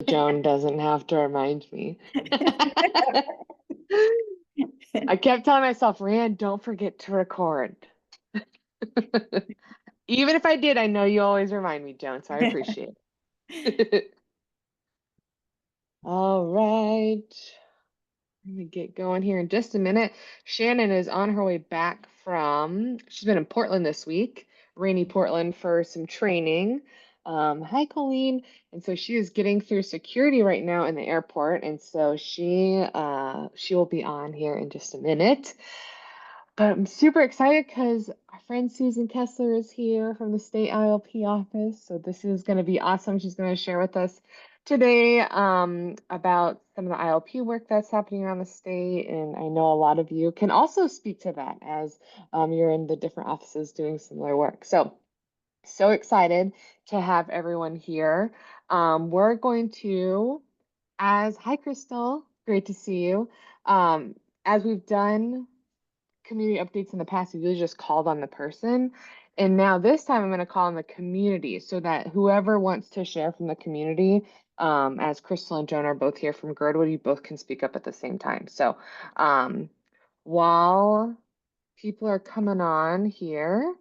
Joan doesn't have to remind me. I kept telling myself, Rand, don't forget to record. Even if I did, I know you always remind me, Joan, so I appreciate it. All right. I'm gonna get going here in just a minute. Shannon is on her way back she's been in Portland this week, rainy Portland, for some training. Hi, Colleen. And so she is getting through security right now in the airport, and so she will be on here in just a minute. But I'm super excited because our friend Susan Kessler is here from the state ILP office. So this is going to be awesome. She's going to share with us today about some of the ILP work that's happening around the state. And I know a lot of you can also speak to that as you're in the different offices doing similar work. So excited to have everyone here. We're going to, hi, Crystal, great to see you. As we've done community updates in the past, we usually just called on the person. And now this time I'm going to call on the community so that whoever wants to share from the community, as Crystal and Joan are both here from Girdwood, you both can speak up at the same time. So while people are coming on here,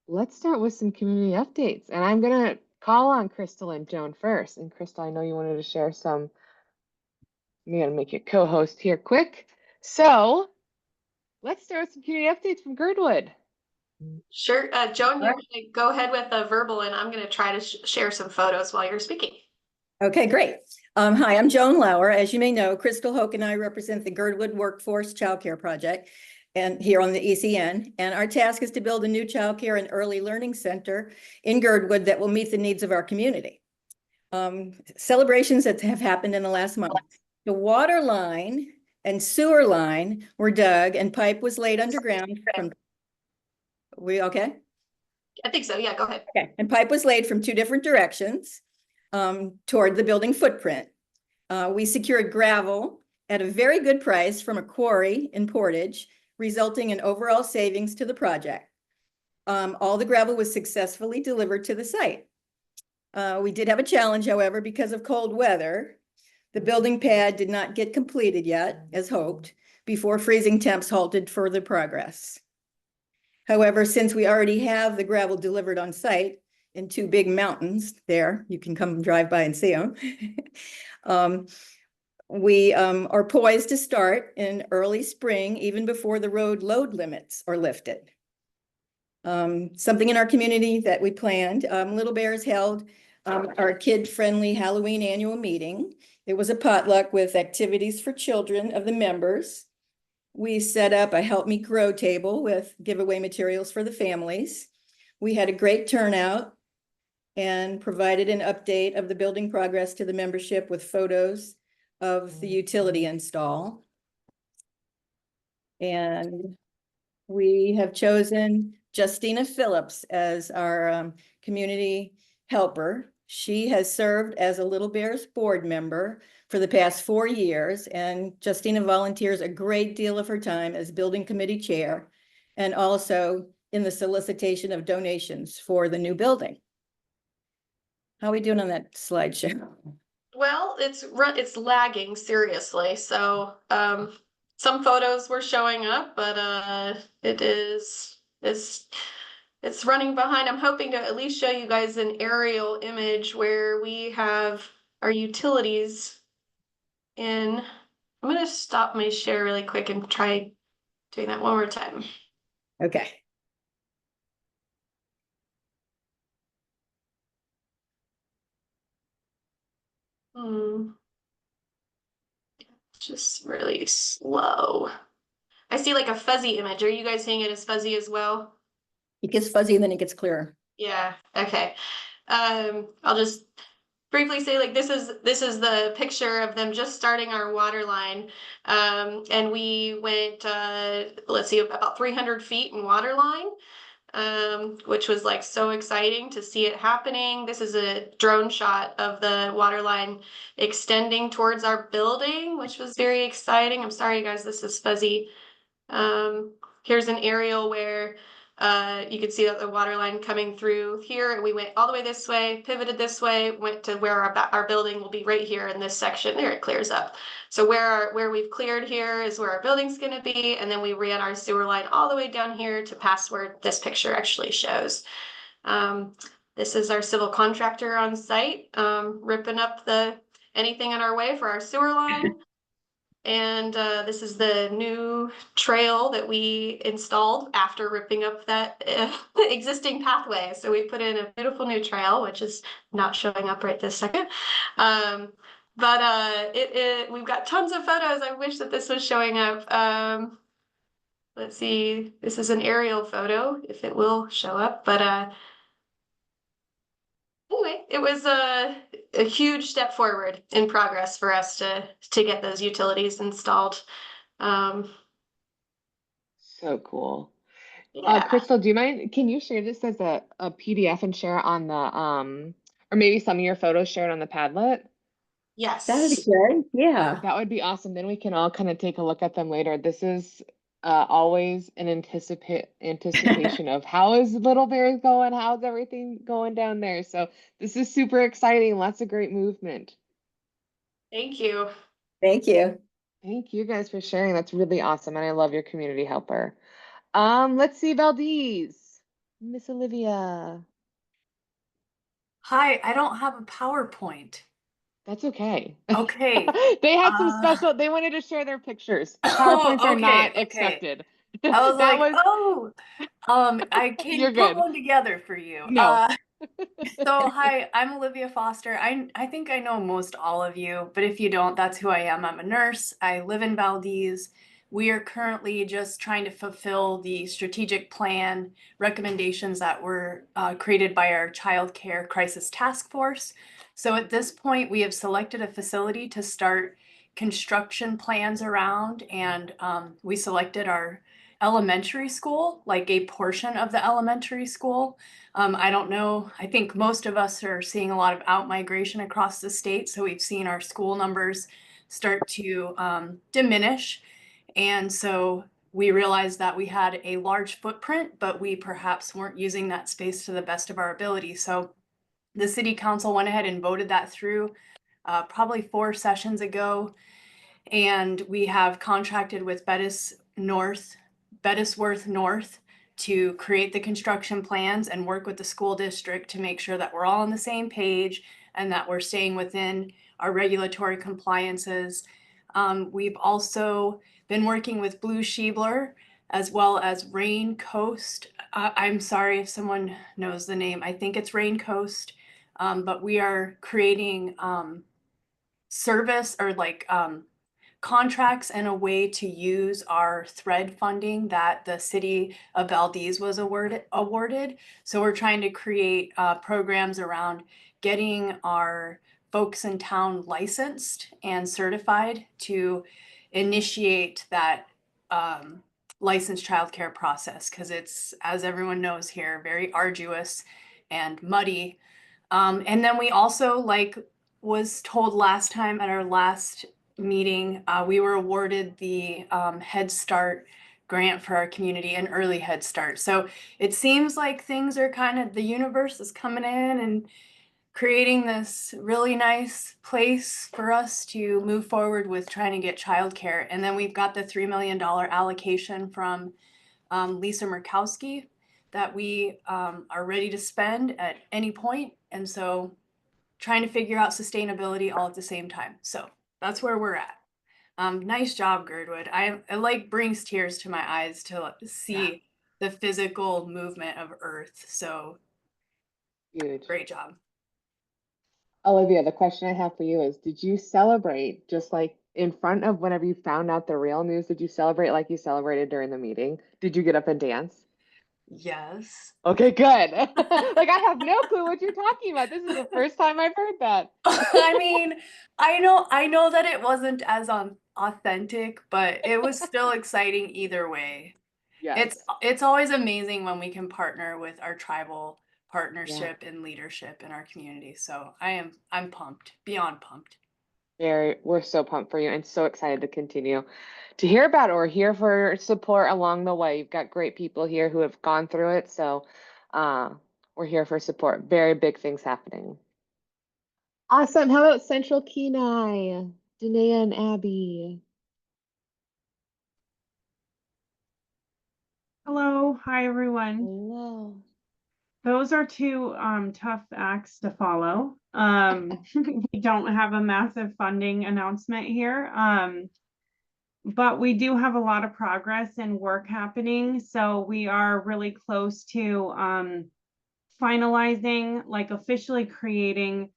let's start with some community updates. And I'm going to call on Crystal and Joan first. And Crystal, I know you wanted to share some. I'm going to make you co-host here quick. So let's start with some community updates from Girdwood. Sure. Joan, you want to go ahead with a verbal, and I'm going to try to share some photos while you're speaking. Okay, great. Hi, I'm Joan Lauer. As you may know, Crystal Hoke and I represent the Girdwood Workforce Child Care Project and here on the ECN. And our task is to build a new child care and early learning center in Girdwood that will meet the needs of our community. Celebrations that have happened in the last month. The water line and sewer line were dug and pipe was laid underground from, we okay? I think so. Yeah, go ahead. Okay, and pipe was laid from two different directions toward the building footprint. We secured gravel at a very good price from a quarry in Portage, resulting in overall savings to the project. All the gravel was successfully delivered to the site. We did have a challenge, however, because of cold weather. The building pad did not get completed yet, as hoped, before freezing temps halted further progress. However, since we already have the gravel delivered on site in two big mountains there, you can come drive by and see them. We are poised to start in early spring, even before the road load limits are lifted. Something in our community that we planned, Little Bears held our kid-friendly Halloween annual meeting. It was a potluck with activities for children of the members. We set up a Help Me Grow table with giveaway materials for the families. We had a great turnout and provided an update of the building progress to the membership with photos of the utility install. And we have chosen Justina Phillips as our community helper. She has served as a Little Bears board member for the past 4 years, and Justina volunteers a great deal of her time as building committee chair and also in the solicitation of donations for the new building. How are we doing on that slideshow? Well, it's lagging seriously. So some photos were showing up, but it's running behind. I'm hoping to at least show you guys an aerial image where we have our utilities in. I'm going to stop my share really quick and try doing that one more time. Okay. Just really slow. I see like a fuzzy image. Are you guys seeing it as fuzzy as well? It gets fuzzy and then it gets clearer. Yeah, okay. I'll just briefly say, like, this is the picture of them just starting our water line. And we went let's see, about 300 feet in water line, which was like so exciting to see it happening. This is a drone shot of the water line extending towards our building, which was very exciting. I'm sorry, guys, this is fuzzy. Here's an aerial where You could see that the water line coming through here, and we went all the way this way, pivoted this way, went to where our building will be right here in this section. There, it clears up. So where we've cleared here is where our building's going to be, and then we ran our sewer line all the way down here to past where this picture actually shows. This is our civil contractor on site, ripping up anything in our way for our sewer line. And this is the new trail that we installed after ripping up that existing pathway. So we put in a beautiful new trail, which is not showing up right this second. But we've got tons of photos. I wish that this was showing up. Let's see, this is an aerial photo, if it will show up. But anyway, it was a huge step forward in progress for us to get those utilities installed. So cool. Yeah. Crystal, do you mind? Can you share this as a PDF and share it on the or maybe some of your photos shared on the Padlet? Yes. That would be good. Yeah. That would be awesome. Then we can all kind of take a look at them later. This is always an anticipation of how is Little Bears going? How's everything going down there? So this is super exciting. Lots of great movement. Thank you. Thank you. Thank you guys for sharing. That's really awesome. And I love your community helper. Let's see, Valdez. Miss Olivia. Hi, I don't have a PowerPoint. That's okay. Okay. They had some special, they wanted to share their pictures. Oh, PowerPoints are not okay. accepted. I was That like, was, oh, I can you're put good. one together for you. No. So hi, I'm Olivia Foster. I think I know most all of you, but if you don't, that's who I am. I'm a nurse. I live in Valdez. We are currently just trying to fulfill the strategic plan recommendations that were created by our Child Care Crisis Task Force. So at this point, we have selected a facility to start construction plans around, and we selected our elementary school, like a portion of the elementary school. I don't know, I think most of us are seeing a lot of out-migration across the state, so we've seen our school numbers start to diminish. And so we realized that we had a large footprint, but we perhaps weren't using that space to the best of our ability. So the city council went ahead and voted that through probably 4 sessions ago. And we have contracted with Bettisworth North to create the construction plans and work with the school district to make sure that we're all on the same page and that we're staying within our regulatory compliances. We've also been working with Blue Sheebler as well as Rain Coast. I'm sorry if someone knows the name. I think it's Rain Coast, but we are creating service or like contracts and a way to use our thread funding that the city of Valdez was awarded. So we're trying to create programs around getting our folks in town licensed and certified to initiate that licensed childcare process, because it's, as everyone knows here, very arduous and muddy. And then we also, like was told last time at our last meeting, we were awarded the Head Start grant for our community, and early Head Start. So it seems like things are kind of, the universe is coming in and creating this really nice place for us to move forward with trying to get childcare. And then we've got the $3 million allocation from Lisa Murkowski that we are ready to spend at any point. And so trying to figure out sustainability all at the same time. So that's where we're at. Nice job, Girdwood. It like brings tears to my eyes to see the physical movement of Earth. So Huge. great job. Olivia, the question I have for you is, did you celebrate just like in front of whenever you found out the real news? Did you celebrate like you celebrated during the meeting? Did you get up and dance? Yes. Okay, good. Like I have no clue what you're talking about. This is the first time I've heard that. I mean, I know that it wasn't as authentic, but it was still exciting either way. Yes. It's always amazing when we can partner with our tribal Yeah. partnership and leadership in our community. So I'm pumped, beyond pumped. We're so pumped for you and so excited to continue to hear about it or here for support along the way. You've got great people here who have gone through it. So we're here for support. Very big things happening. Awesome. How about Central Kenai? Danae and Abby. Hello, hi everyone. Hello. Those are two tough acts to follow. We don't have a massive funding announcement here, but we do have a lot of progress and work happening. So we are really close to finalizing, like officially creating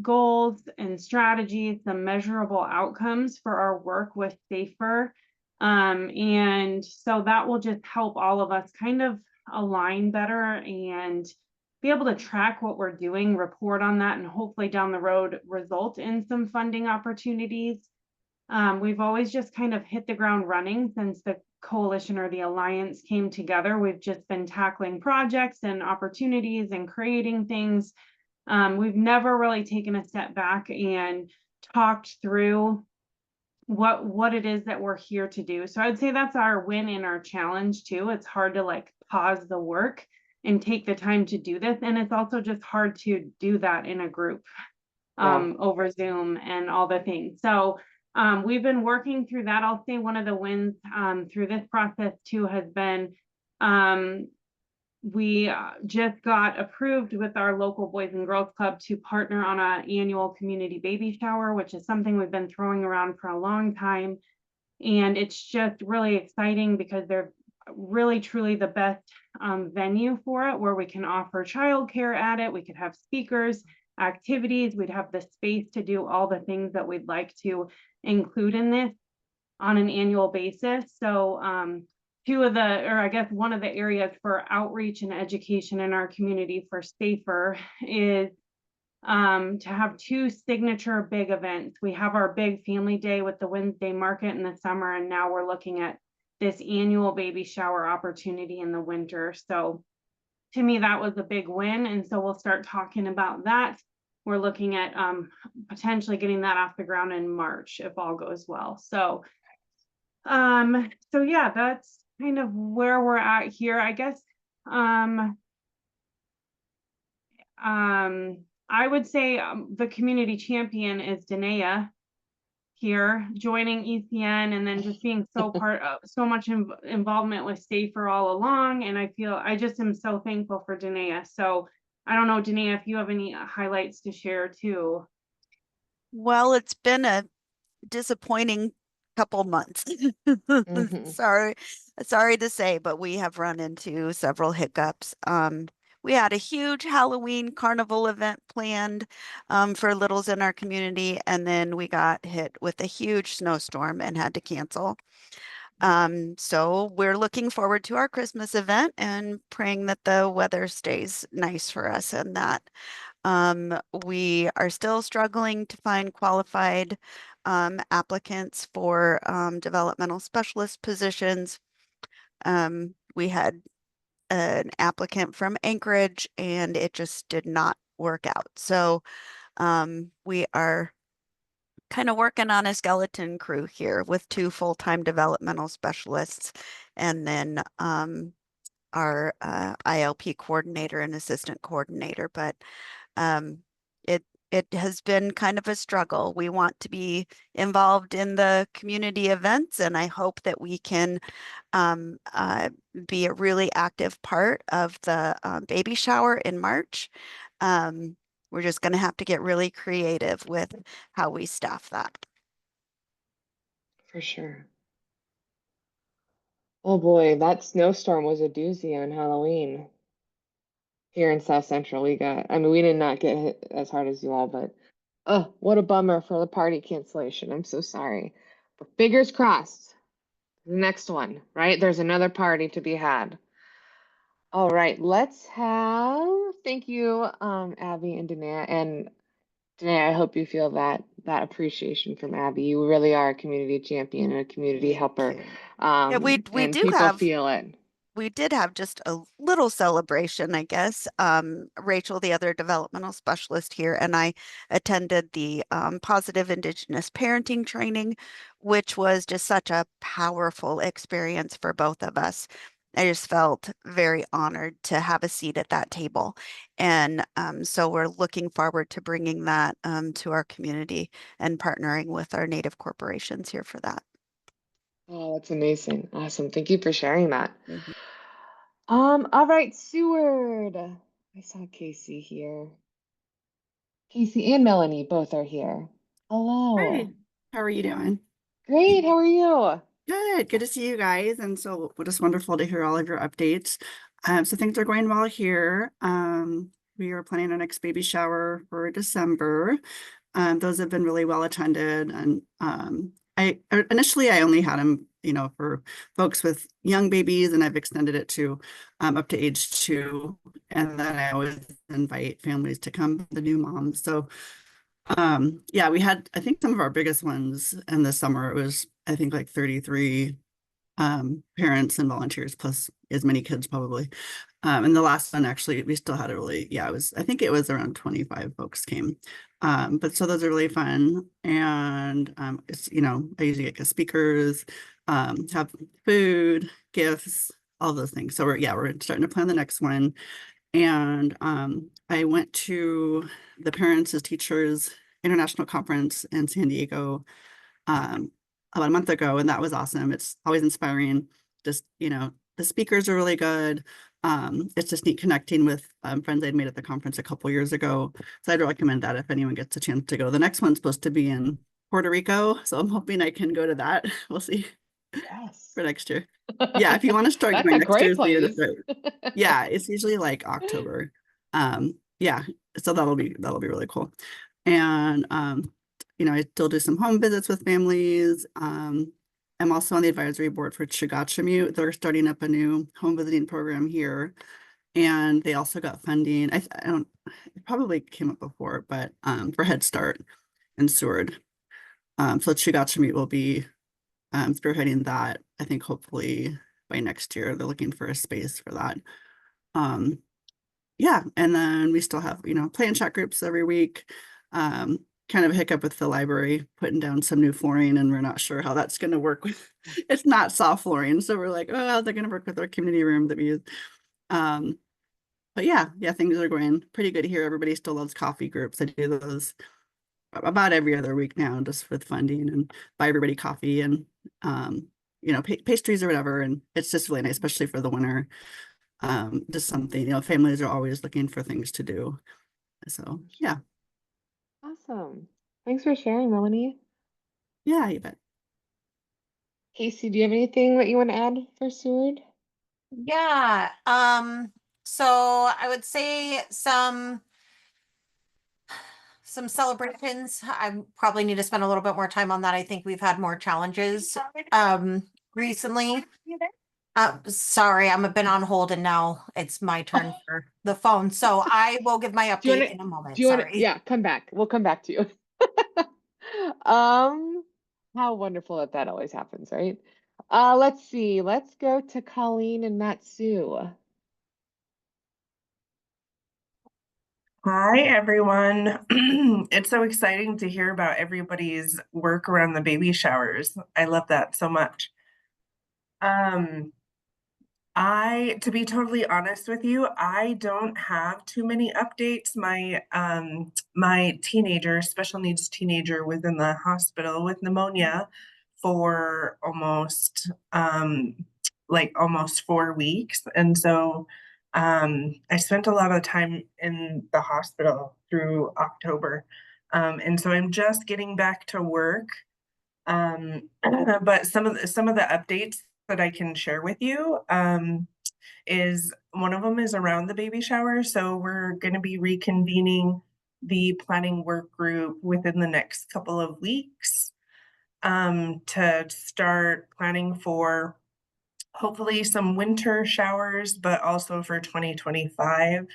goals and strategies, some measurable outcomes for our work with SAFER. And so that will just help all of us kind of align better and be able to track what we're doing, report on that, and hopefully down the road result in some funding opportunities. We've always just kind of hit the ground running since the coalition or the alliance came together. We've just been tackling projects and opportunities and creating things. We've never really taken a step back and talked through what it is that we're here to do. So I'd say that's our win and our challenge too. It's hard to like pause the work and take the time to do this. And it's also just hard to do that in a group over Zoom and all the things. So we've been working through that. I'll say one of the wins through this process too has been we just got approved with our local Boys and Girls Club to partner on an annual community baby shower, which is something we've been throwing around for a long time. And it's just really exciting because they're really truly the best venue for it, where we can offer childcare at it. We could have speakers, activities. We'd have the space to do all the things that we'd like to include in this on an annual basis. So one of the areas for outreach and education in our community for SAFER is to have two signature big events. We have our big family day with the Wednesday market in the summer, and now we're looking at this annual baby shower opportunity in the winter. So to me, that was a big win. And so we'll start talking about that. We're looking at potentially getting that off the ground in March if all goes well. So yeah, that's kind of where we're at here. I guess I would say the community champion is Danae here, joining ECN and then just being so so much involvement with SAFER all along. And I just am so thankful for Danae. So I don't know, Danae, if you have any highlights to share too. Well, it's been a disappointing couple months. Sorry to say, but we have run into several hiccups. We had a huge Halloween carnival event planned for littles in our community, and then we got hit with a huge snowstorm and had to cancel. So we're looking forward to our Christmas event and praying that the weather stays nice for us and that. We are still struggling to find qualified applicants for developmental specialist positions. We had an applicant from Anchorage and it just did not work out. So we are kind of working on a skeleton crew here with 2 full-time developmental specialists and then our ILP coordinator and assistant coordinator. But it has been kind of a struggle. We want to be involved in the community events, and I hope that we can be a really active part of the baby shower in March. We're just going to have to get really creative with how we staff that. For sure. Oh boy, that snowstorm was a doozy on Halloween. Here in South Central, we did not get hit as hard as you all, but oh, what a bummer for the party cancellation. I'm so sorry. But fingers crossed. The next one, right? There's another party to be had. All right, thank you, Abby and Danae. And Danae, I hope you feel that appreciation from Abby. You really are a community champion and a community helper. Yeah, we And do people have feel it. we did have just a little celebration, I guess. Rachel, the other developmental specialist here, and I attended the Positive Indigenous Parenting training, which was just such a powerful experience for both of us. I just felt very honored to have a seat at that table. And so we're looking forward to bringing that to our community and partnering with our Native corporations here for that. Oh, that's amazing. Awesome. Thank you for sharing that. Mhm. All right, Seward. I saw Casey here. Casey and Melanie both are here. Hi, Hello. how are you doing? Great. How are you? Good to see you guys. And so just wonderful to hear all of your updates. So things are going well here. We are planning our next baby shower for December. Those have been really well attended. And initially I only had them, for folks with young babies, and I've extended it to up to age 2. And then I always invite families to come, the new moms. So yeah, we had, I think, some of our biggest ones in the summer. It was, I think, like 33 parents and volunteers plus as many kids probably. And the last one, actually, we still had I think it was around 25 folks came. But so those are really fun. And it's, I usually get guest speakers, have food, gifts, all those things. So we're starting to plan the next one. And I went to the Parents as Teachers International Conference in San Diego about a month ago, and that was awesome. It's always inspiring. Just, the speakers are really good. It's just neat connecting with friends I'd made at the conference a couple years ago. So I'd recommend that if anyone gets a chance to go. The next one's supposed to be in Puerto Rico, so I'm hoping I can go to that. We'll see Yes. for next year. Yeah, if you want to start That's going a next great year, so you're place. yeah, it's usually like October. Yeah, so that'll be really cool. And I still do some home visits with families. I'm also on the advisory board for Chugachamute. They're starting up a new home visiting program here. And they also got funding. I don't, it probably came up before, but for Head Start in Seward. So Chugachamute will be spearheading that, I think, hopefully by next year. They're looking for a space for that. Yeah, and then we still have, play and chat groups every week. Kind of a hiccup with the library, putting down some new flooring, and we're not sure how that's going to work with, it's not soft flooring. So we're like, oh, how's that going to work with our community room that we use? But yeah, things are going pretty good here. Everybody still loves coffee groups. I do those about every other week now, just with funding, and buy everybody coffee and, pastries or whatever. And it's just really nice, especially for the winter. Just something, families are always looking for things to do. So yeah. Awesome. Thanks for sharing, Melanie. Yeah, you bet. Casey, do you have anything that you want to add for Seward? Yeah. So I would say some celebrations. I probably need to spend a little bit more time on that. I think we've had more challenges recently. Sorry, I'm a bit on hold and now it's my turn for the phone. So I will give my update in a moment. Sorry. Yeah, come back. We'll come back to you. How wonderful that always happens, right? Let's see. Let's go to Colleen and Matsu. Hi, everyone. It's so exciting to hear about everybody's work around the baby showers. I love that so much. To be totally honest with you, I don't have too many updates. My special needs teenager, was in the hospital with pneumonia for almost 4 weeks. And so I spent a lot of time in the hospital through October. And so I'm just getting back to work. But some of the updates that I can share with you is one of them is around the baby shower. So we're going to be reconvening the planning work group within the next couple of weeks to start planning for hopefully some winter showers, but also for 2025.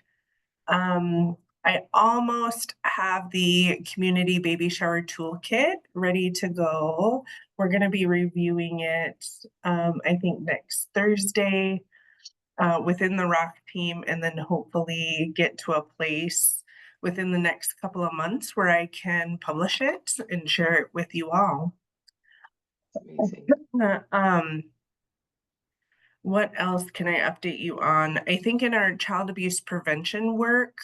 I almost have the community baby shower toolkit ready to go. We're going to be reviewing it, I think, next Thursday. within the ROC team, and then hopefully get to a place within the next couple of months where I can publish it and share it with you all. Amazing. What else can I update you on? I think in our child abuse prevention work,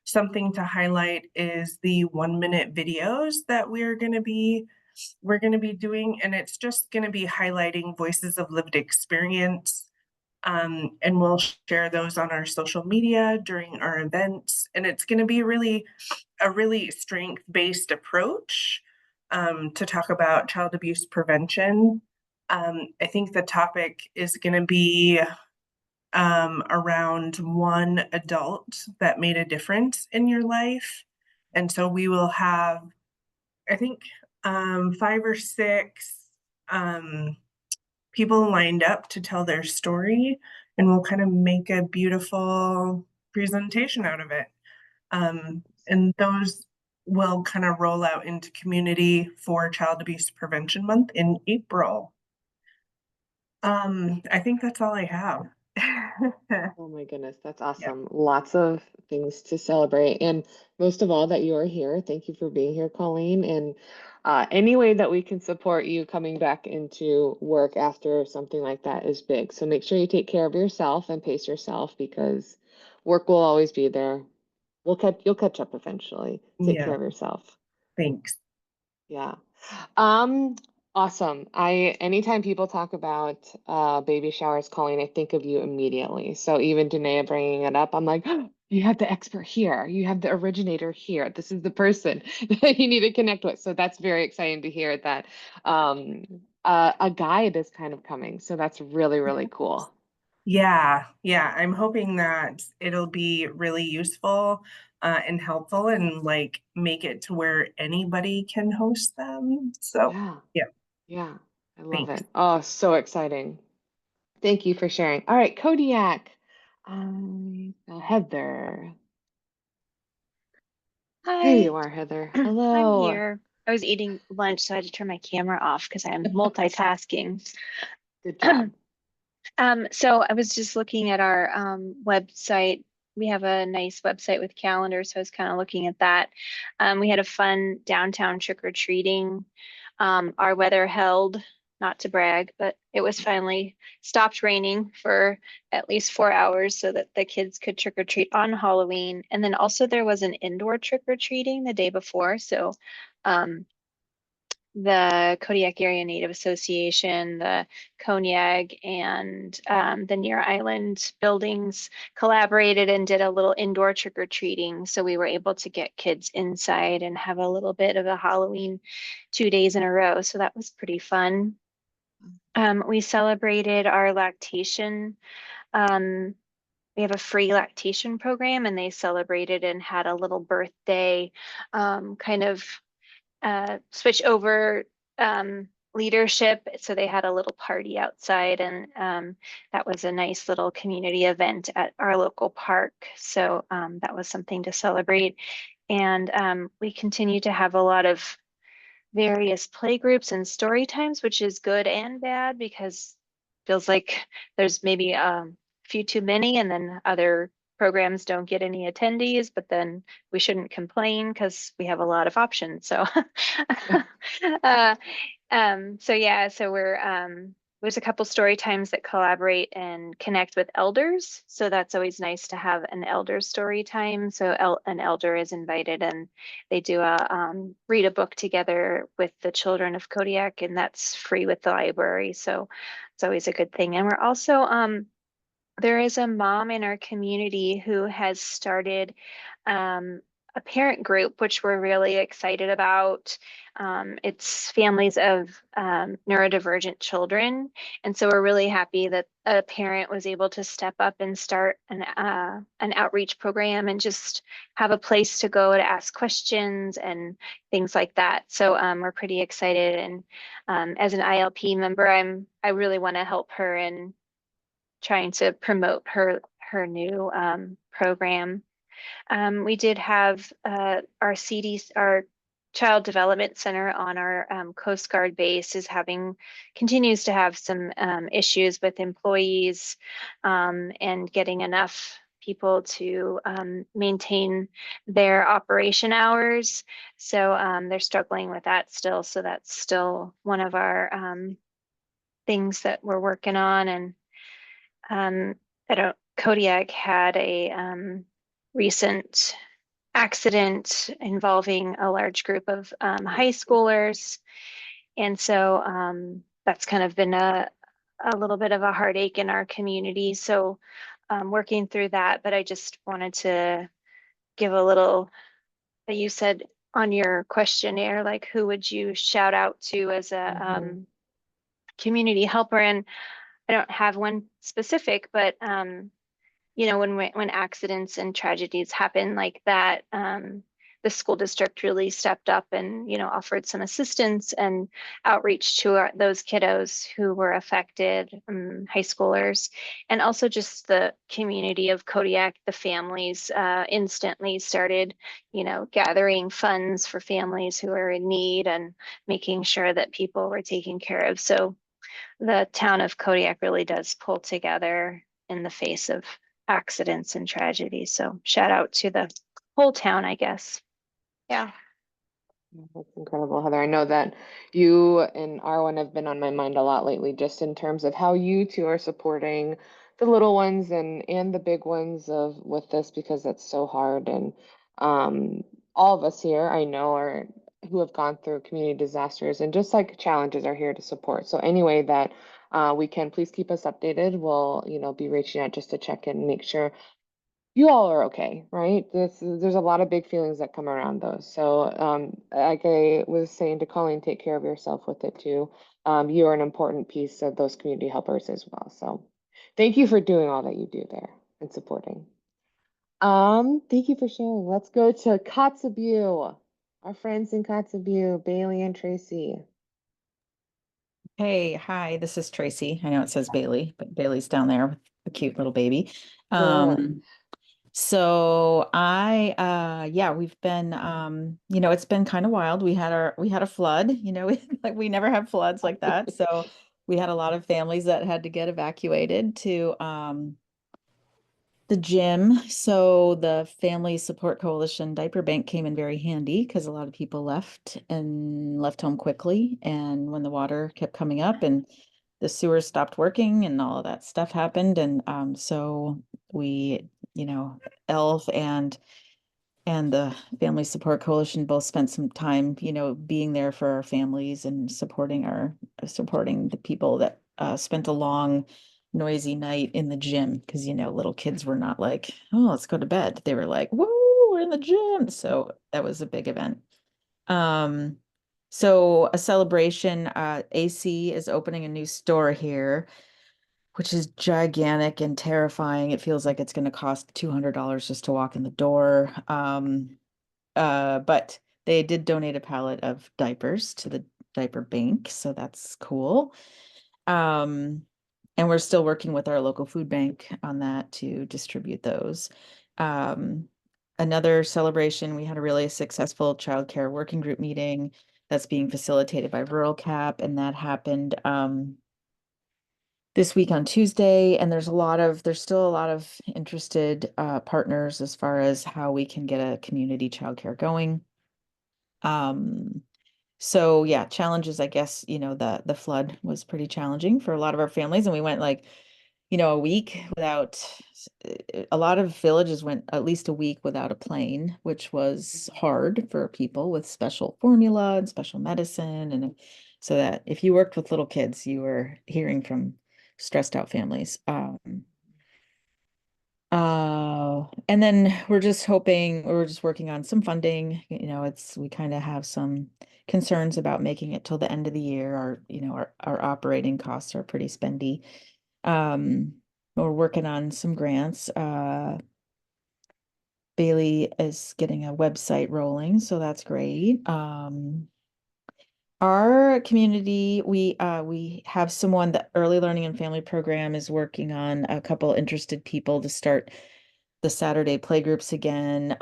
something to highlight is the 1-minute videos that we're going to be doing, and it's just going to be highlighting voices of lived experience. And we'll share those on our social media during our events, and it's going to be a really strength-based approach to talk about child abuse prevention. I think the topic is going to be around one adult that made a difference in your life. And so we will have, I think, 5 or 6 people lined up to tell their story, and we'll kind of make a beautiful presentation out of it. And those will kind of roll out into community for Child Abuse Prevention Month in April. I think that's all I have. Oh my goodness, that's awesome. Lots of things to celebrate. And most of all, that you are here. Thank you for being here, Colleen. And any way that we can support you coming back into work after something like that is big. So make sure you take care of yourself and pace yourself, because work will always be there. You'll catch up eventually. Take care Yeah, of yourself. thanks. Yeah. Awesome. Anytime people talk about baby showers, Colleen, I think of you immediately. So even Danae bringing it up, I'm like, oh, you have the expert here. You have the originator here. This is the person that you need to connect with. So that's very exciting to hear that a guide is kind of coming. So that's really, really cool. Yeah, I'm hoping that it'll be really useful and helpful, and like make it to where anybody can host them. So Yeah. yeah, Yeah. I love thanks. it. Oh, so exciting. Thank you for sharing. All right, Kodiak. Heather. There Hi, you are, Heather. I'm Hello. here. I was eating lunch, so I had to turn my camera off because I'm multitasking. Good job. So I was just looking at our website. We have a nice website with calendars, so I was kind of looking at that. We had a fun downtown trick-or-treating. Our weather held, not to brag, but it was finally stopped raining for at least 4 hours so that the kids could trick-or-treat on Halloween. And then also there was an indoor trick-or-treating the day before. So um, the Kodiak Area Native Association, the Cognac, and the Near Island buildings collaborated and did a little indoor trick-or-treating. So we were able to get kids inside and have a little bit of a Halloween 2 days in a row. So that was pretty fun. We celebrated our lactation. Um, we have a free lactation program, and they celebrated and had a little birthday kind of switch over leadership. So they had a little party outside, and that was a nice little community event at our local park. So that was something to celebrate. And we continue to have a lot of various play groups and story times, which is good and bad because feels like there's maybe a few too many, and then other programs don't get any attendees, but then we shouldn't complain because we have a lot of options. So uh, so yeah, so there's a couple story times that collaborate and connect with elders. So that's always nice to have an elder story time. So an elder is invited, and they do read a book together with the children of Kodiak, and that's free with the library. So it's always a good thing. And we're also there is a mom in our community who has started a parent group, which we're really excited about. It's families of neurodivergent children. And so we're really happy that a parent was able to step up and start an outreach program and just have a place to go to ask questions and things like that. So we're pretty excited. And as an ILP member, I really want to help her in trying to promote her new program. We did have our CDs, our Child Development Center on our Coast Guard base continues to have some issues with employees and getting enough people to maintain their operation hours. So they're struggling with that still. So that's still one of our things that we're working on. And Kodiak had a recent accident involving a large group of high schoolers. And so that's kind of been a little bit of a heartache in our community. So working through that, but I just wanted to give a little, you said on your questionnaire, like who would you shout out to as a community helper? And I don't have one specific, but you know, when accidents and tragedies happen like that, the school district really stepped up and, you know, offered some assistance and outreach to those kiddos who were affected, high schoolers, and also just the community of Kodiak, the families instantly started, you know, gathering funds for families who are in need and making sure that people were taken care of. So the town of Kodiak really does pull together in the face of accidents and tragedies. So shout out to the whole town, I guess. Yeah. That's incredible, Heather. I know that you and Arwen have been on my mind a lot lately, just in terms of how you two are supporting the little ones and the big ones of with this, because that's so hard. And all of us here, I know, are who have gone through community disasters and just like challenges are here to support. So any way that we can, please keep us updated. We'll, you know, be reaching out just to check in and make sure you all are okay, right? There's a lot of big feelings that come around those. So, like I was saying to Colleen, take care of yourself with it too. You are an important piece of those community helpers as well. So, thank you for doing all that you do there and supporting. Thank you for sharing. Let's go to Kotzebue, our friends in Kotzebue, Bailey and Tracy. Hey, hi, this is Tracy. I know it says Bailey, but Bailey's down there with a cute little baby. Sure. So yeah, we've been you know, it's been kind of wild. We had a flood, you know, like we never have floods like that. So we had a lot of families that had to get evacuated to the gym. So the Family Support Coalition Diaper Bank came in very handy because a lot of people left home quickly. And when the water kept coming up and the sewers stopped working and all of that stuff happened. And so we, you know, ELF and the Family Support Coalition both spent some time, you know, being there for our families and supporting the people that spent a long, noisy night in the gym because, you know, little kids were not like, oh, let's go to bed. They were like, whoa, we're in the gym. So that was a big event. So a celebration, AC is opening a new store here, which is gigantic and terrifying. It feels like it's going to cost $200 just to walk in the door. But they did donate a pallet of diapers to the diaper bank, so that's cool. And we're still working with our local food bank on that to distribute those. Another celebration, we had a really successful childcare working group meeting that's being facilitated by Rural Cap, and that happened this week on Tuesday. And there's still a lot of interested partners as far as how we can get a community childcare going. So yeah, challenges, I guess, you know, the flood was pretty challenging for a lot of our families, and we went like, you know, a week without, a lot of villages went at least a week without a plane, which was hard for people with special formula and special medicine. And so that if you worked with little kids, you were hearing from stressed out families. And then we're just working on some funding. You know, we kind of have some concerns about making it till the end of the year. Our operating costs are pretty spendy. We're working on some grants. Bailey is getting a website rolling, so that's great. Our community, we have someone, the Early Learning and Family Program is working on a couple interested people to start the Saturday playgroups again.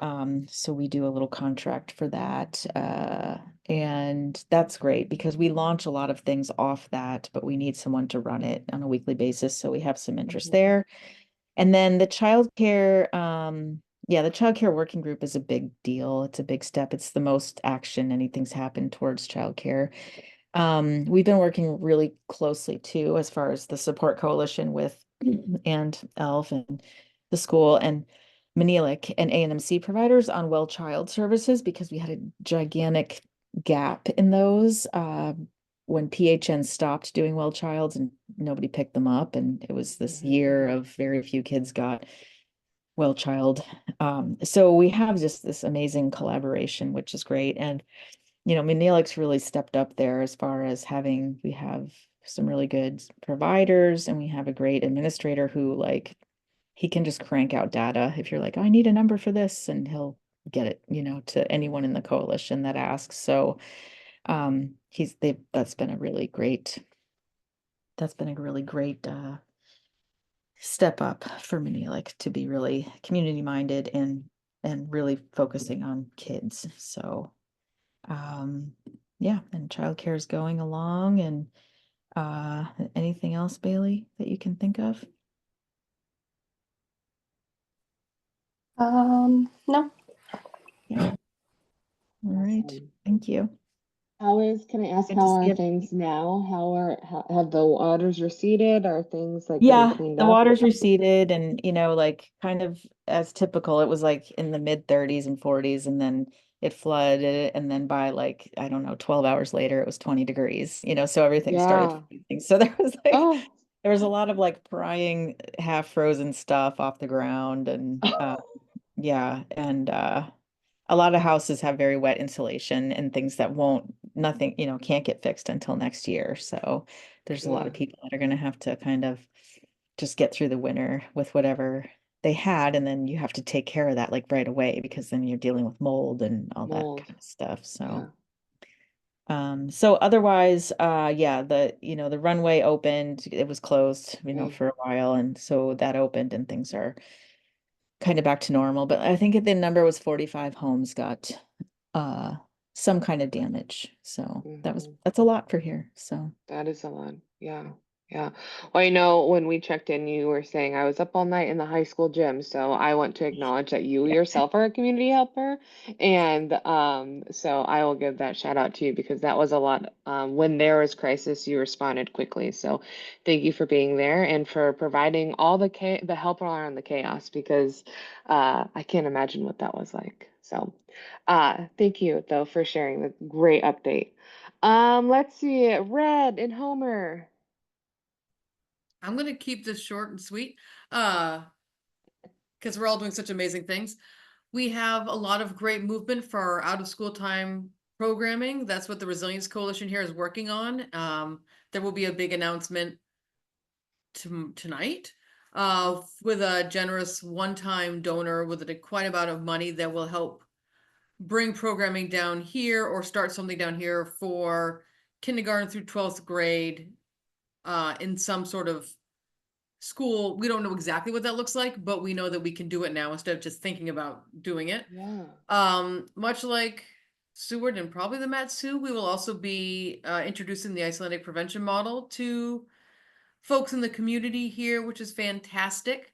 So we do a little contract for that. And that's great because we launch a lot of things off that, but we need someone to run it on a weekly basis. So we have some interest there. And then the childcare, yeah, the childcare working group is a big deal. It's a big step. It's the most action anything's happened towards childcare. We've been working really closely too, as far as the support coalition with and ELF and the school and Manelic and A&MC providers on well child services because we had a gigantic gap in those when PHN stopped doing well childs and nobody picked them up. And it was this year of very few kids got well child. So we have just this amazing collaboration, which is great. And you know, Manelik's really stepped up there as far as we have some really good providers and we have a great administrator who like, he can just crank out data. If you're like, I need a number for this, and he'll get it, you know, to anyone in the coalition that asks. So, that's been a really great, step up for Manelik to be really community minded and really focusing on kids. So, yeah, and childcare is going along. And anything else, Bailey, that you can think of? No. Yeah. All right, Awesome. thank you. Can I ask, Good to how see are you. things now? Have the waters receded? Are things like getting Yeah, cleaned the up? water's receded and, you know, like kind of as typical, it was like in the mid 30s and 40s and then it flooded and then by like, I don't know, 12 hours later, it was 20 degrees, you know, so everything started Yeah. freezing. So there was like, Oh, there was a lot of like prying half frozen stuff off the ground and yeah, and a lot of houses have very wet insulation and things that nothing, you know, can't get fixed until next year. So there's a lot yeah. of people that are going to have to kind of just get through the winter with whatever they had. And then you have to take care of that like right away because then you're dealing with mold and all that Mold. kind of stuff. Yeah. So otherwise, yeah, the runway opened, it was closed, you know, Good. for a while. And so that opened and things are kind of back to normal, but I think the number was 45 homes got uh some kind of damage. So that's a lot for here. So That is a lot. Yeah. Yeah. Well, I know when we checked in, you were saying I was up all night in the high school gym. So I want to acknowledge that you yeah. yourself are a community helper. And so I will give that shout out to you because that was a lot. When there was crisis, you responded quickly. So thank you for being there and for providing all the help around the chaos because I can't imagine what that was like. So thank you though for sharing the great update. Let's see. Red and Homer. I'm gonna keep this short and sweet, because we're all doing such amazing things. We have a lot of great movement for our out of school time programming. That's what the Resilience Coalition here is working on. There will be a big announcement tonight with a generous one-time donor with a quite amount of money that will help bring programming down here or start something down here for kindergarten through 12th grade in some sort of school. We don't know exactly what that looks like, but we know that we can do it now instead of just thinking about doing it. Yeah. Much like Seward and probably the Matsu, we will also be introducing the Icelandic prevention model to folks in the community here, which is fantastic.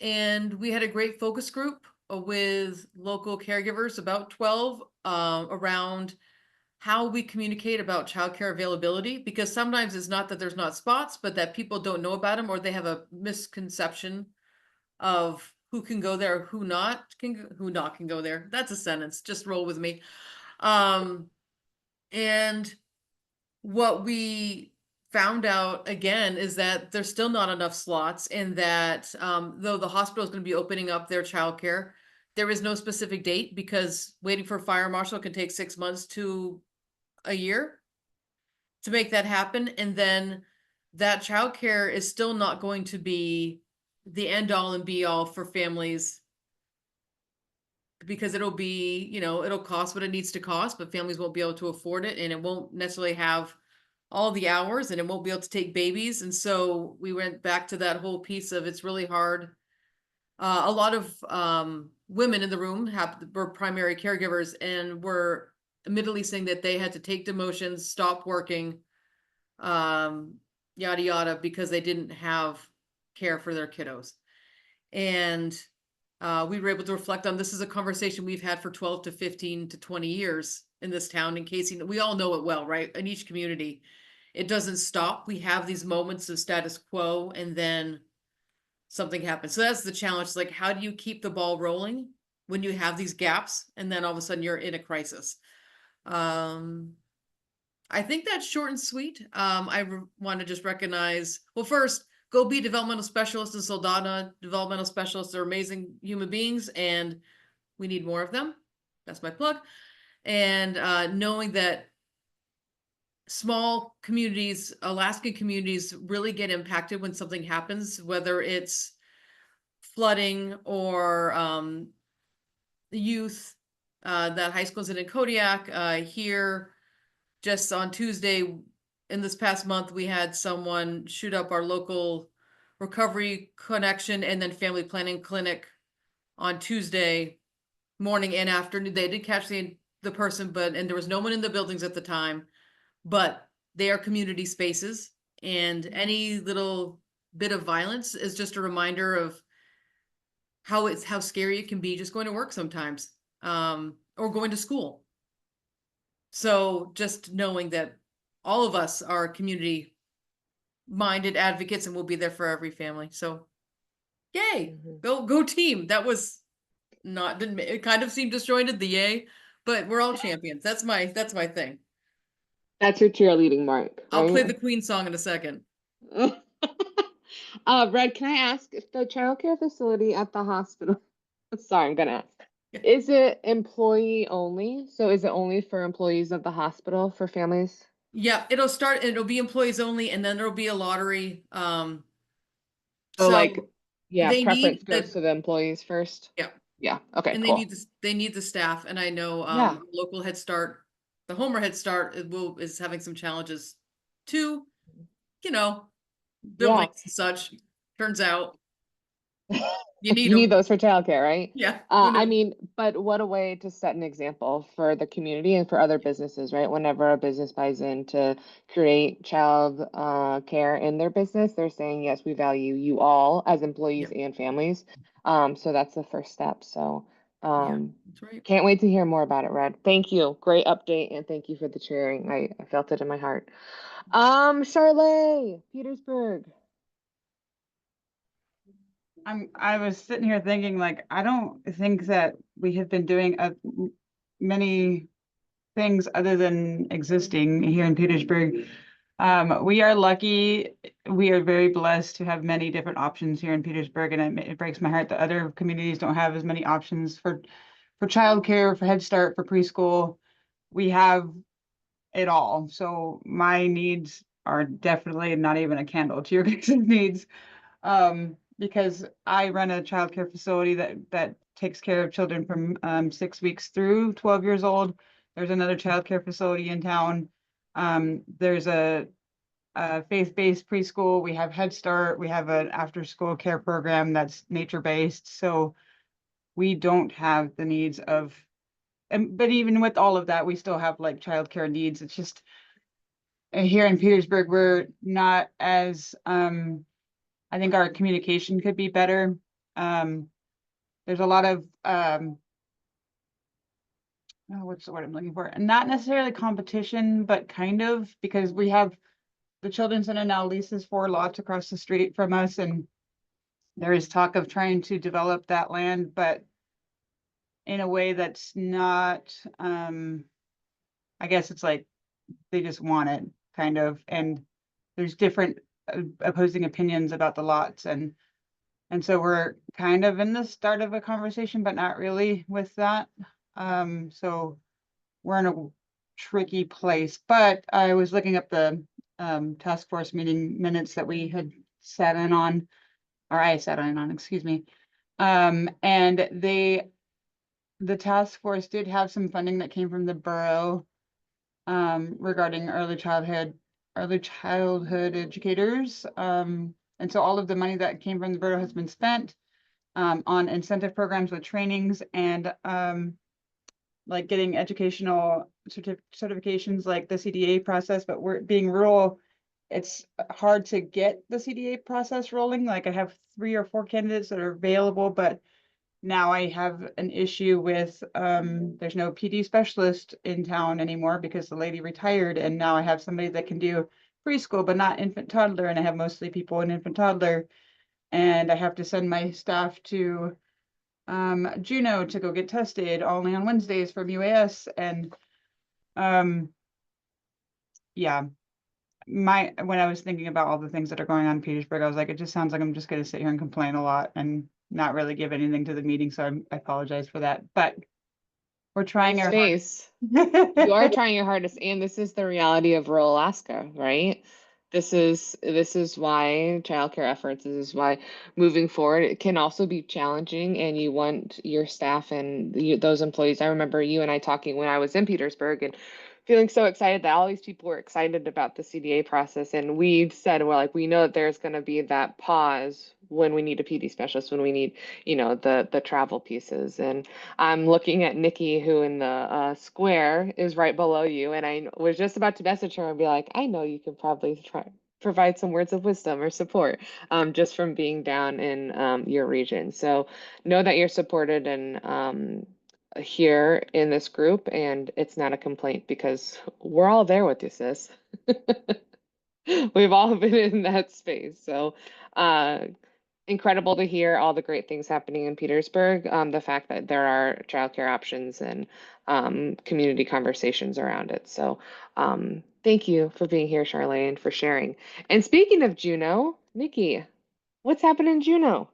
And we had a great focus group with local caregivers, about 12, around how we communicate about childcare availability, because sometimes it's not that there's not spots, but that people don't know about them or they have a misconception of who can go there, who not can go there. That's a sentence. Just roll with me. And what we found out again is that there's still not enough slots, and that though the hospital is going to be opening up their childcare, there is no specific date because waiting for a fire marshal can take 6 months to a year to make that happen. And then that childcare is still not going to be the end all and be all for families because it'll be, it'll cost what it needs to cost, but families won't be able to afford it and it won't necessarily have all the hours and it won't be able to take babies. And so we went back to that whole piece of it's really hard a lot of women in the room were primary caregivers and were admittedly saying that they had to take demotions, stop working, yada yada, because they didn't have care for their kiddos. And we were able to reflect on, this is a conversation we've had for 12 to 15 to 20 years in this town. In case we all know it well, right? In each community, it doesn't stop. We have these moments of status quo, and then something happens. So that's the challenge. Like, how do you keep the ball rolling when you have these gaps, and then all of a sudden you're in a crisis? I think that's short and sweet. I want to just recognize, well, first, go be developmental specialists in Soldana. Developmental specialists are amazing human beings, and we need more of them. That's my plug. And knowing that small communities, Alaskan communities, really get impacted when something happens, whether it's flooding or youth. That high school incident in Kodiak, here just on Tuesday in this past month, we had someone shoot up our local recovery connection and then family planning clinic on Tuesday morning and afternoon. They did catch the person, and there was no one in the buildings at the time, but they are community spaces, and any little bit of violence is just a reminder of how scary it can be just going to work sometimes, or going to school. So just knowing that all of us are community minded advocates, and we'll be there for every family. So yay, go team. That was it kind of seemed disjointed, the yay, but we're all champions. That's my thing. That's your cheerleading mark, right? I'll play the Queen song in a second. Red, can I ask if the childcare facility at the hospital, sorry, I'm gonna ask. Is it employee only? So is it only for employees of the hospital, for families? Yeah, it'll be employees only, and then there'll be a lottery. So like, yeah, they preference need goes to the employees first. Yeah. Yeah. Okay. And Cool. they need the staff, and I know Yeah. local Head Start, the Homer Head Start is having some challenges too. Buildings and such. Turns out you need You need them. those for childcare, right? Yeah. I mean, but what a way to set an example for the community and for other businesses, right? Whenever a business buys in to create child care in their business, they're saying, yes, we value you all as employees and families. So that's the first step. So that's right. Can't wait to hear more about it, Red. Thank you. Great update, and thank you for the cheering. I felt it in my heart. Charlotte, Petersburg. I was sitting here thinking, like, I don't think that we have been doing many things other than existing here in Petersburg. We are lucky. We are very blessed to have many different options here in Petersburg, and it breaks my heart that other communities don't have as many options for childcare, for Head Start, for preschool. We have it all. So my needs are definitely not even a candle to your guys' needs. Because I run a childcare facility that takes care of children from 6 weeks through 12 years old. There's another childcare facility in town. There's a faith-based preschool. We have Head Start. We have an after-school care program that's nature-based. So we don't have the needs of, but even with all of that, we still have like childcare needs. It's just here in Petersburg, we're not as I think our communication could be better. There's a lot of what's the word I'm looking for? Not necessarily competition, but kind of, because we have the Children's Center now leases 4 lots across the street from us, and there is talk of trying to develop that land, but in a way that's not, I guess it's like they just want it, kind of, and there's different opposing opinions about the lots, and so we're kind of in the start of a conversation, but not really with that. So we're in a tricky place, but I was looking up the task force meeting minutes that we had sat in on, or I sat in on, excuse me. And the task force did have some funding that came from the borough regarding early childhood educators. And so all of the money that came from the borough has been spent. on incentive programs with trainings and like getting educational certifications like the CDA process, but we're being rural. It's hard to get the CDA process rolling. Like I have 3 or 4 candidates that are available, but now I have an issue with there's no PD specialist in town anymore because the lady retired, and now I have somebody that can do preschool but not infant toddler, and I have mostly people in infant toddler, and I have to send my staff to Juneau to go get tested only on Wednesdays from UAS. And yeah, when I was thinking about all the things that are going on in Petersburg, I was like, it just sounds like I'm just going to sit here and complain a lot and not really give anything to the meeting. So I apologize for that, but we're trying our Space. You are trying your hardest, and this is the reality of rural Alaska, right? This is why childcare efforts, this is why moving forward, it can also be challenging, and you want your staff and those employees. I remember you and I talking when I was in Petersburg and feeling so excited that all these people were excited about the CDA process, and we said, well, like, we know that there's going to be that pause when we need a PD specialist, when we need, the travel pieces. And I'm looking at Nikki, who in the square is right below you, and I was just about to message her and be like, I know you could probably provide some words of wisdom or support, just from being down in your region. So know that you're supported and here in this group, and it's not a complaint because we're all there with you, sis. We've all been in that space. So incredible to hear all the great things happening in Petersburg. The fact that there are childcare options and community conversations around it. So thank you for being here, Charlene, for sharing. And speaking of Juneau, Nikki, what's happening in Juneau?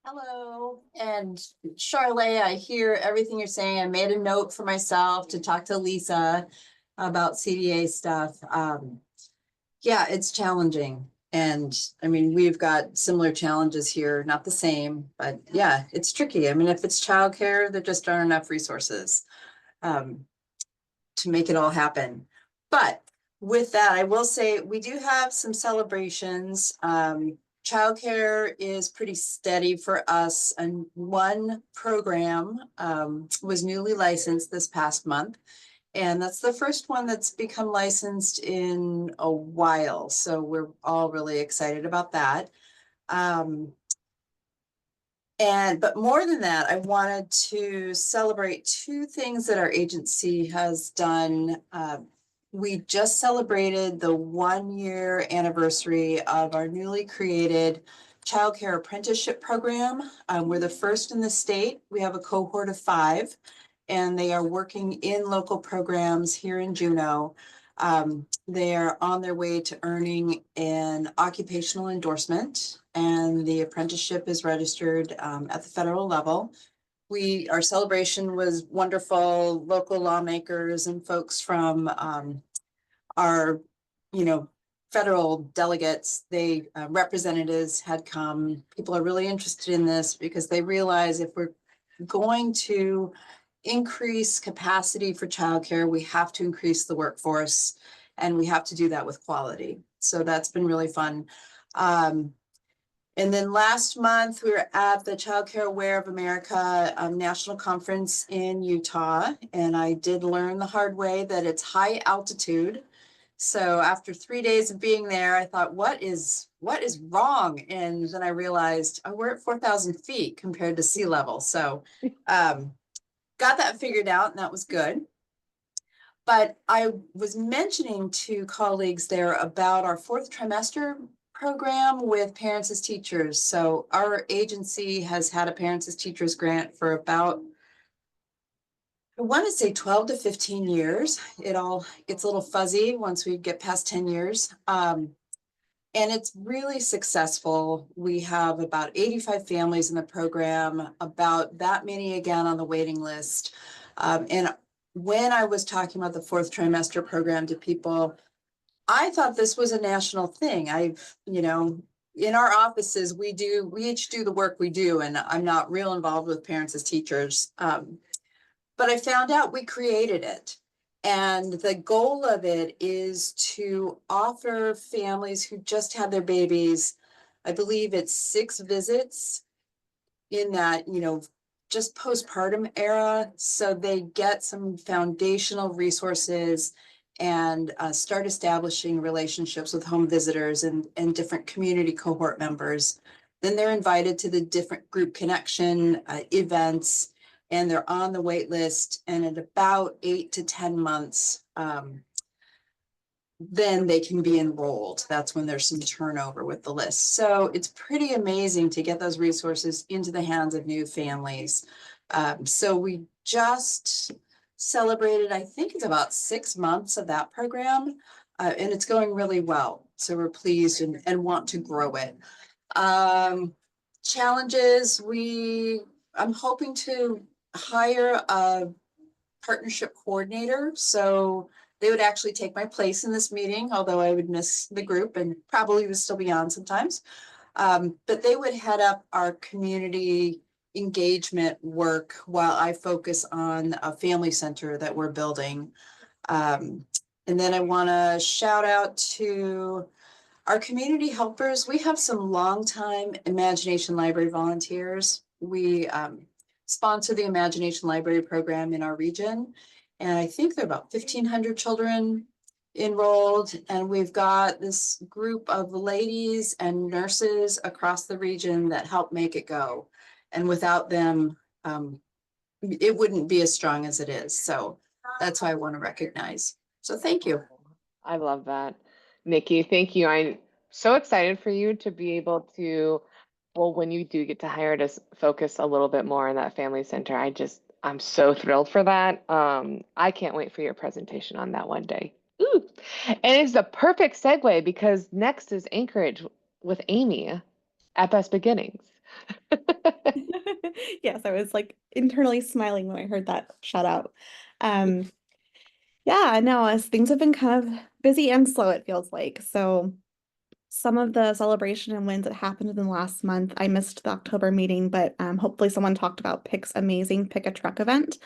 Hello, and Charlotte, I hear everything you're saying. I made a note for myself to talk to Lisa about CDA stuff. Yeah, it's challenging. And I mean, we've got similar challenges here, not the same, but yeah, it's tricky. I mean, if it's childcare, there just aren't enough resources to make it all happen. But with that, I will say we do have some celebrations. Childcare is pretty steady for us, and one program was newly licensed this past month. And that's the first one that's become licensed in a while. So we're all really excited about that. But more than that, I wanted to celebrate 2 things that our agency has done. We just celebrated the 1-year anniversary of our newly created childcare apprenticeship program. We're the first in the state. We have a cohort of 5. And they are working in local programs here in Juneau. They are on their way to earning an occupational endorsement, and the apprenticeship is registered at the federal level. Our celebration was wonderful. Local lawmakers and folks from our, federal delegates, representatives had come. People are really interested in this because they realize if we're going to increase capacity for childcare, we have to increase the workforce, and we have to do that with quality. So that's been really fun. And then last month, we were at the Childcare Aware of America National Conference in Utah, and I did learn the hard way that it's high altitude. So after 3 days of being there, I thought, what is wrong? And then I realized, we're at 4,000 feet compared to sea level. So got that figured out, and that was good. But I was mentioning to colleagues there about our 4th trimester program with Parents as Teachers. So our agency has had a Parents as Teachers grant for about, I want to say 12 to 15 years. It all gets a little fuzzy once we get past 10 years. And it's really successful. We have about 85 families in the program, about that many again on the waiting list. And when I was talking about the 4th trimester program to people, I thought this was a national thing. In our offices, we each do the work we do, and I'm not real involved with Parents as Teachers. But I found out we created it. And the goal of it is to offer families who just had their babies, I believe it's 6 visits in that, just postpartum era. So they get some foundational resources and start establishing relationships with home visitors and different community cohort members. Then they're invited to the different group connection events, and they're on the wait list. And at about 8 to 10 months, then they can be enrolled. That's when there's some turnover with the list. So it's pretty amazing to get those resources into the hands of new families. So we just celebrated, I think it's about 6 months of that program, and it's going really well. So we're pleased and want to grow it. Challenges, I'm hoping to hire a partnership coordinator. So they would actually take my place in this meeting, although I would miss the group and probably would still be on sometimes. But they would head up our community engagement work while I focus on a family center that we're building. And then I want to shout out to our community helpers. We have some longtime Imagination Library volunteers. We sponsor the Imagination Library program in our region. And I think there are about 1,500 children enrolled. And we've got this group of ladies and nurses across the region that help make it go. And without them, it wouldn't be as strong as it is. So that's why I want to recognize. So thank you. I love that. Nikki, thank you. I'm so excited for you to be able to, well, when you do get to hire to focus a little bit more on that family center, I'm so thrilled for that. I can't wait for your presentation on that one day. Ooh. And it's the perfect segue because next is Anchorage with Amy at Best Beginnings. Yes, I was like internally smiling when I heard that shout out. Yeah, no, as things have been kind of busy and slow, it feels like. So some of the celebration and wins that happened in the last month, I missed the October meeting, but hopefully someone talked about Pick's amazing Pick a Truck event.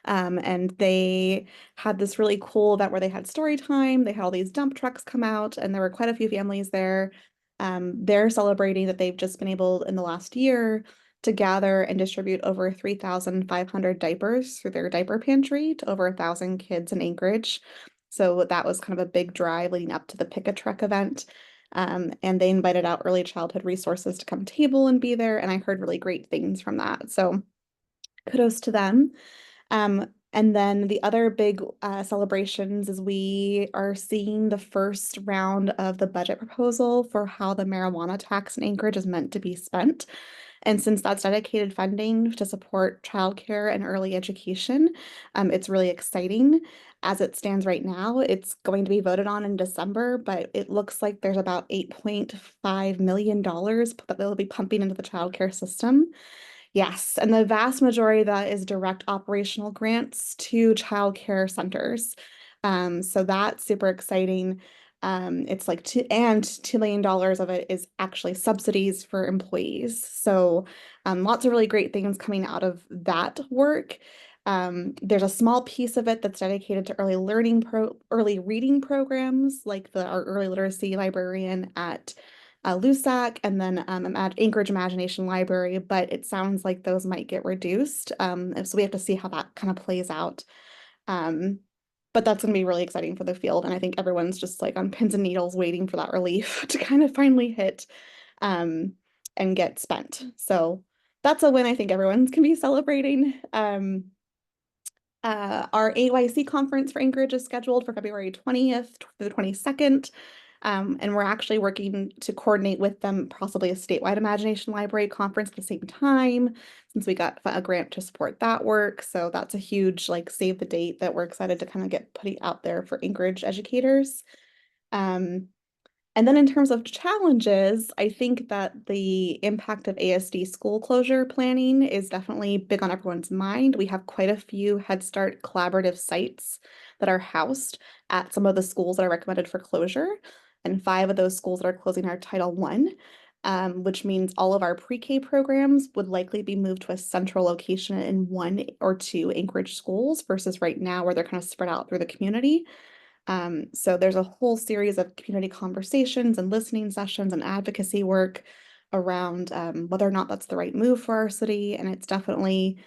And they had this really cool event where they had story time. They had all these dump trucks come out, and there were quite a few families there. They're celebrating that they've just been able in the last year to gather and distribute over 3,500 diapers through their diaper pantry to over 1,000 kids in Anchorage. So that was kind of a big drive leading up to the Pick a Truck event. And they invited out early childhood resources to come table and be there. And I heard really great things from that. So kudos to them. And then the other big celebrations is we are seeing the first round of the budget proposal for how the marijuana tax in Anchorage is meant to be spent. And since that's dedicated funding to support childcare and early education, it's really exciting. As it stands right now, it's going to be voted on in December, but it looks like there's about $8.5 million that they'll be pumping into the childcare system. Yes, and the vast majority of that is direct operational grants to childcare centers. So that's super exciting. It's like $2 million of it is actually subsidies for employees. So lots of really great things coming out of that work. There's a small piece of it that's dedicated to early reading programs, like our early literacy librarian at LUSAC, and then Anchorage Imagination Library, but it sounds like those might get reduced. So we have to see how that kind of plays out. But that's going to be really exciting for the field. And I think everyone's just like on pins and needles waiting for that relief to kind of finally hit and get spent. So that's a win I think everyone's can be celebrating. Our AYC conference for Anchorage is scheduled for February 20th to the 22nd. And we're actually working to coordinate with them possibly a statewide Imagination Library conference at the same time, since we got a grant to support that work. So that's a huge like save the date that we're excited to kind of get putting out there for Anchorage educators. And then in terms of challenges, I think that the impact of ASD school closure planning is definitely big on everyone's mind. We have quite a few Head Start collaborative sites that are housed at some of the schools that are recommended for closure. And 5 of those schools that are closing are Title I, which means all of our pre-K programs would likely be moved to a central location in 1 or 2 Anchorage schools versus right now where they're kind of spread out through the community. So there's a whole series of community conversations and listening sessions and advocacy work around whether or not that's the right move for our city. And it's definitely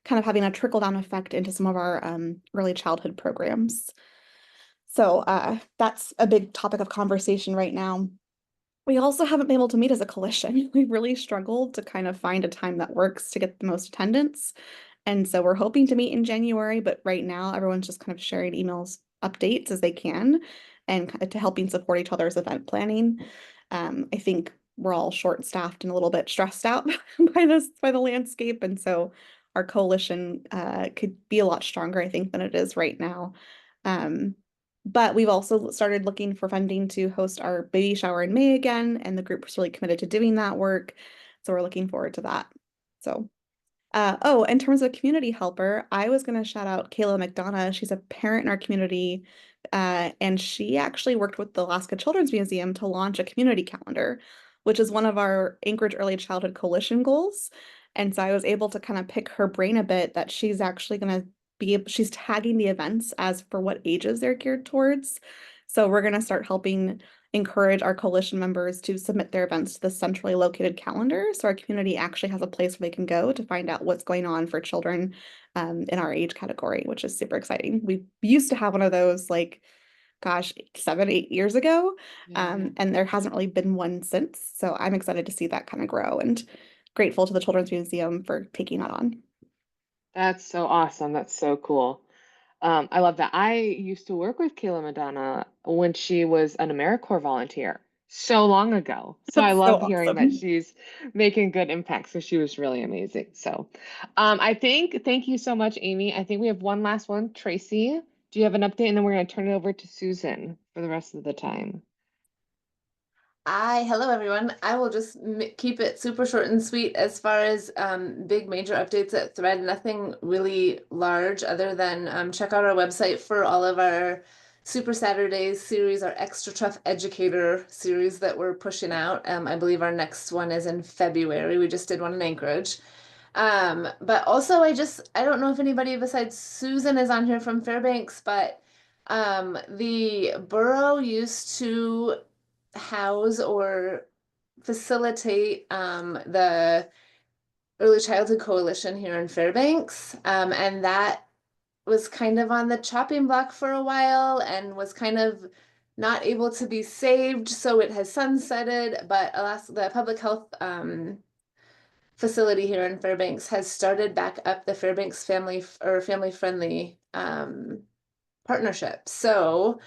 kind of having a trickle down effect into some of our early childhood programs. So that's a big topic of conversation right now. We also haven't been able to meet as a coalition. We really struggled to kind of find a time that works to get the most attendance. And so we're hoping to meet in January, but right now everyone's just kind of sharing emails updates as they can and kind of to helping support each other's event planning. I think we're all short-staffed and a little bit stressed out by the landscape. And so our coalition could be a lot stronger, I think, than it is right now. But we've also started looking for funding to host our baby shower in May again, and the group is really committed to doing that work. So we're looking forward to that. So, oh, in terms of community helper, I was going to shout out Kayla McDonough. She's a parent in our community, and she actually worked with the Alaska Children's Museum to launch a community calendar, which is one of our Anchorage Early Childhood Coalition goals. And so I was able to kind of pick her brain a bit that she's actually going to she's tagging the events as for what ages they're geared towards. So we're going to start helping encourage our coalition members to submit their events to the centrally located calendar. So our community actually has a place where they can go to find out what's going on for children in our age category, which is super exciting. We used to have one of those like, gosh, 7, 8 years ago. And there hasn't really been one since. So I'm excited to see that kind of grow and grateful to the Children's Museum for taking that on. That's so awesome. That's so cool. I love that. I used to work with Kayla Madonna when she was an AmeriCorps volunteer so long ago. So I That's so love hearing that awesome. she's making good impacts. So she was really amazing. So thank you so much, Amy. I think we have one last one. Tracy, do you have an update? And then we're going to turn it over to Susan for the rest of the time. Hello everyone. I will just keep it super short and sweet as far as big major updates at Thread. Nothing really large other than check out our website for all of our Super Saturdays series, our Extra Tough Educator series that we're pushing out. I believe our next one is in February. We just did one in Anchorage. But also I don't know if anybody besides Susan is on here from Fairbanks, but the borough used to house or facilitate the Early Childhood Coalition here in Fairbanks. And that was kind of on the chopping block for a while and was kind of not able to be saved. So it has sunsetted, but alas, the public health facility here in Fairbanks has started back up the Fairbanks family friendly partnership. So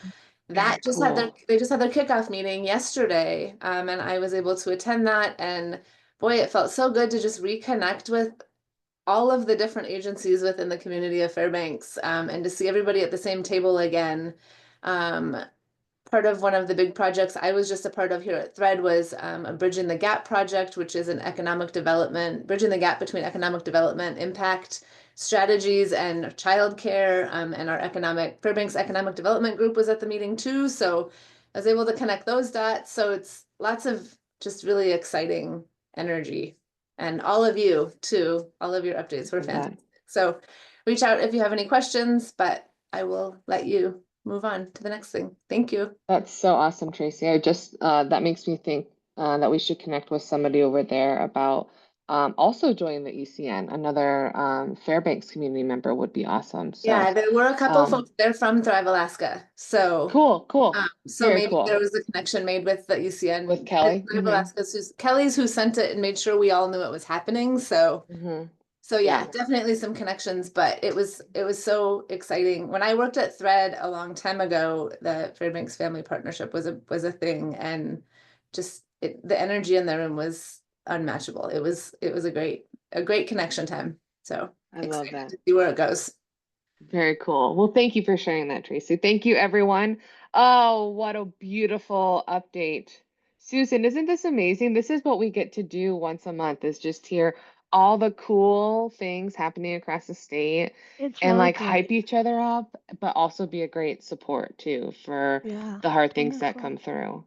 that just had they just had their kickoff meeting yesterday, and I was able to attend that, and boy, it felt so good to just reconnect with all of the different agencies within the community of Fairbanks, and to see everybody at the same table again. Part of one of the big projects I was just a part of here at Thread was a Bridging the Gap project, which is an bridging the gap between economic development impact strategies and childcare. And our Fairbanks Economic Development Group was at the meeting too. So I was able to connect those dots. So it's lots of just really exciting energy. And all of you too, all of your updates were fantastic. So reach out if you have any questions, but I will let you move on to the next thing. Thank you. That's so awesome, Tracy. That makes me think that we should connect with somebody over there about also joining the ECN. Another Fairbanks community member would be awesome. So yeah, there were a couple folks there from Thrive Alaska. So cool. So Very maybe cool. there was a connection made with the ECN With Kelly. Thrive Alaska's Kelly's who sent it and made sure we all knew it was happening. So yeah, definitely some connections, but it was so exciting. When I worked at Thread a long time ago, the Fairbanks Family Partnership was a thing, and just the energy in the room was unmatchable. It was a great connection time. So I love that. To see where it goes. Very cool. Well, thank you for sharing that, Tracy. Thank you, everyone. Oh, what a beautiful update. Susan, isn't this amazing? This is what we get to do once a month, is just hear all the cool things happening across the state and really hype each other up, but also be a great support too for the hard things that come through.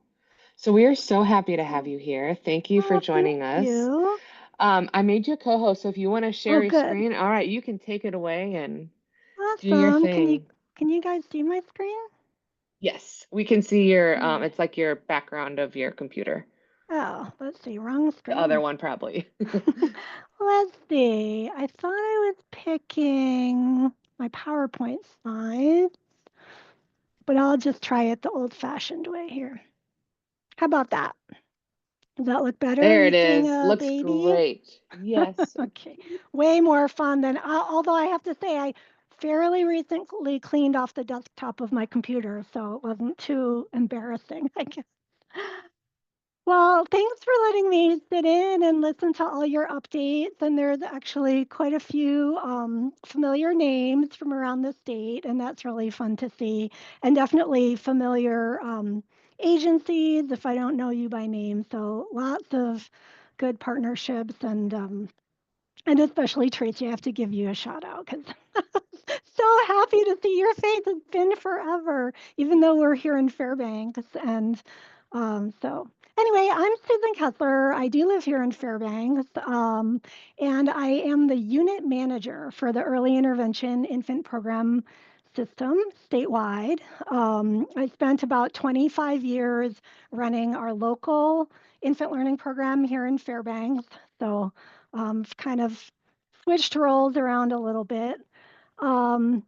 So we are so happy to have you here. Thank you for joining us. I made you a co-host, so if you want to share your screen, all right, you can take it away and do your thing. Can you guys see my screen? Yes, we can see your it's like your background of your computer. Oh, let's see, wrong The screen. other one probably. Let's see. I thought I was picking my PowerPoint slides, but I'll just try it the old-fashioned way here. How about that? Does that look better? There Me it seeing is. a Looks baby? great. Yes. Okay, way more fun than, although I have to say, I fairly recently cleaned off the desktop of my computer, so it wasn't too embarrassing, I guess. Well, thanks for letting me sit in and listen to all your updates. And there's actually quite a few familiar names from around the state, and that's really fun to see. And definitely familiar agencies if I don't know you by name. So lots of good partnerships and especially Tracy, I have to give you a shout out because so happy to see your face. It's been forever, even though we're here in Fairbanks. And so, anyway, I'm Susan Kessler. I do live here in Fairbanks, and I am the unit manager for the Early Intervention Infant Program System statewide. I spent about 25 years running our local infant learning program here in Fairbanks. So, kind of switched roles around a little bit. Um,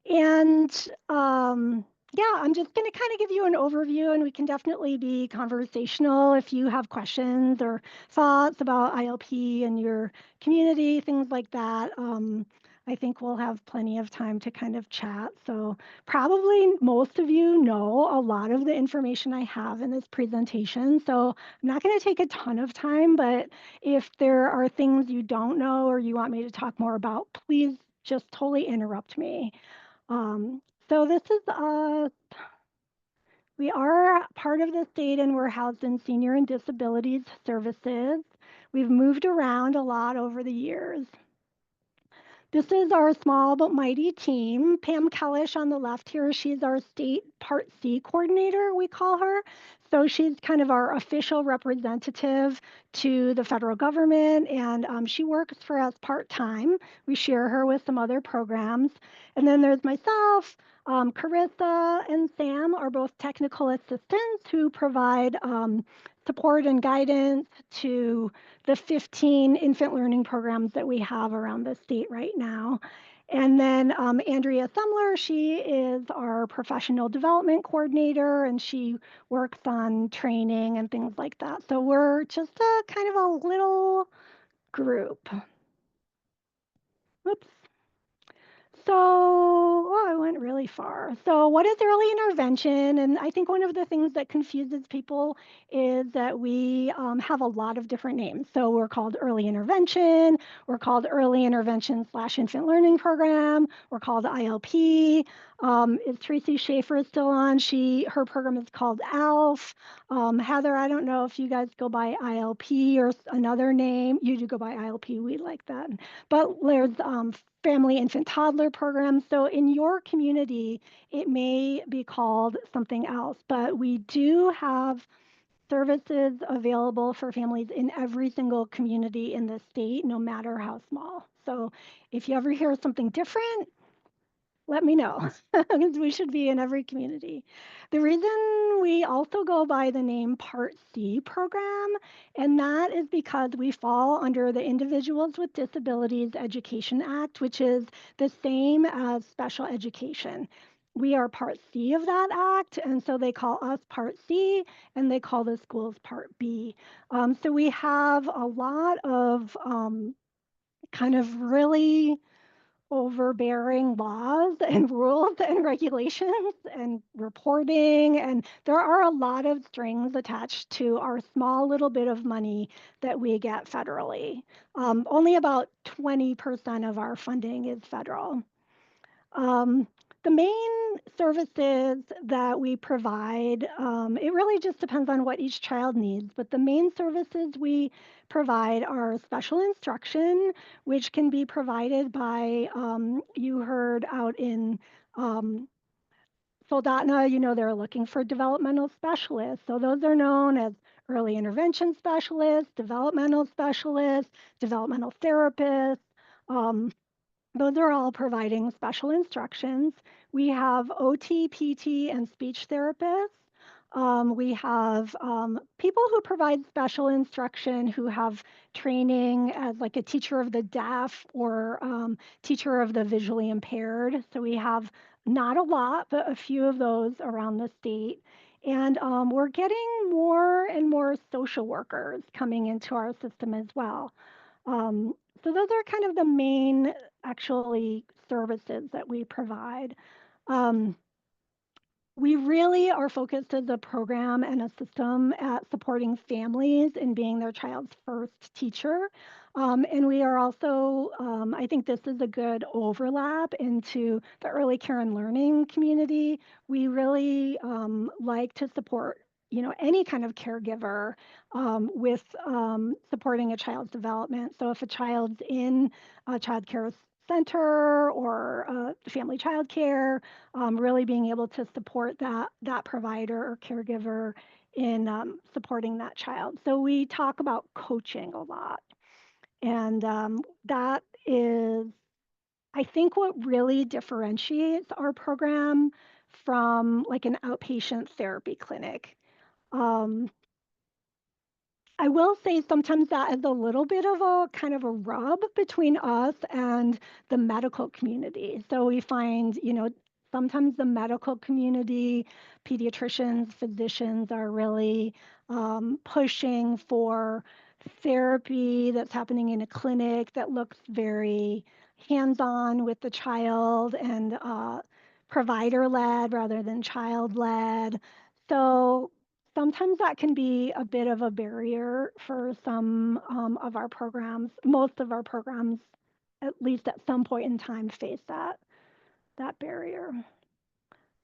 and yeah, I'm just going to kind of give you an overview, and we can definitely be conversational if you have questions or thoughts about ILP and your community, things like that. I think we'll have plenty of time to kind of chat. So probably most of you know a lot of the information I have in this presentation. So I'm not going to take a ton of time, but if there are things you don't know or you want me to talk more about, please just totally interrupt me. So this is we are part of the state and we're housed in Senior and Disabilities Services. We've moved around a lot over the years. This is our small but mighty team. Pam Kellish on the left here, she's our state Part C coordinator, we call her. So she's kind of our official representative to the federal government, and she works for us part-time. We share her with some other programs. And then there's myself, Carissa and Sam are both technical assistants who provide support and guidance to the 15 infant learning programs that we have around the state right now. And then Andrea Thumler, she is our professional development coordinator, and she works on training and things like that. So we're just a kind of a little group. Oops. So, oh, I went really far. So, what is early intervention? And I think one of the things that confuses people is that we have a lot of different names. So, we're called early intervention, we're called early intervention / infant learning program, we're called ILP. Is Tracy Schaefer still on? Her program is called ALF. Heather, I don't know if you guys go by ILP or another name. You do go by ILP. We like that. But there's family infant toddler program. So in your community, it may be called something else, but we do have services available for families in every single community in the state, no matter how small. So if you ever hear something different, let me know, because we should be in every community. The reason we also go by the name Part C program, and that is because we fall under the Individuals with Disabilities Education Act, which is the same as special education. We are Part C of that act, and so they call us Part C, and they call the schools Part B. So we have a lot of kind of really overbearing laws and rules and regulations and reporting. And there are a lot of strings attached to our small little bit of money that we get federally. Only about 20% of our funding is federal. The main services that we provide, it really just depends on what each child needs, but the main services we provide are special instruction, which can be provided by, you heard out in Soldotna, they're looking for developmental specialists. So those are known as early intervention specialists, developmental therapists. Those are all providing special instructions. We have OT, PT, and speech therapists. We have people who provide special instruction who have training as like a teacher of the deaf or teacher of the visually impaired. So we have not a lot, but a few of those around the state. And we're getting more and more social workers coming into our system as well. So those are kind of the main actually services that we provide. Um, we really are focused as a program and a system at supporting families and being their child's first teacher. And we are also, I think this is a good overlap into the early care and learning community. We really like to support any kind of caregiver with supporting a child's development. So if a child's in a child care center or family child care, really being able to support that provider or caregiver in supporting that child. So we talk about coaching a lot, and that is, I think, what really differentiates our program from like an outpatient therapy clinic. Um, I will say sometimes that is a little bit of a kind of a rub between us and the medical community. So we find, sometimes the medical community, pediatricians, physicians are really pushing for therapy that's happening in a clinic that looks very hands-on with the child and provider-led rather than child-led. So sometimes that can be a bit of a barrier for some of our programs. Most of our programs, at least at some point in time, face that barrier.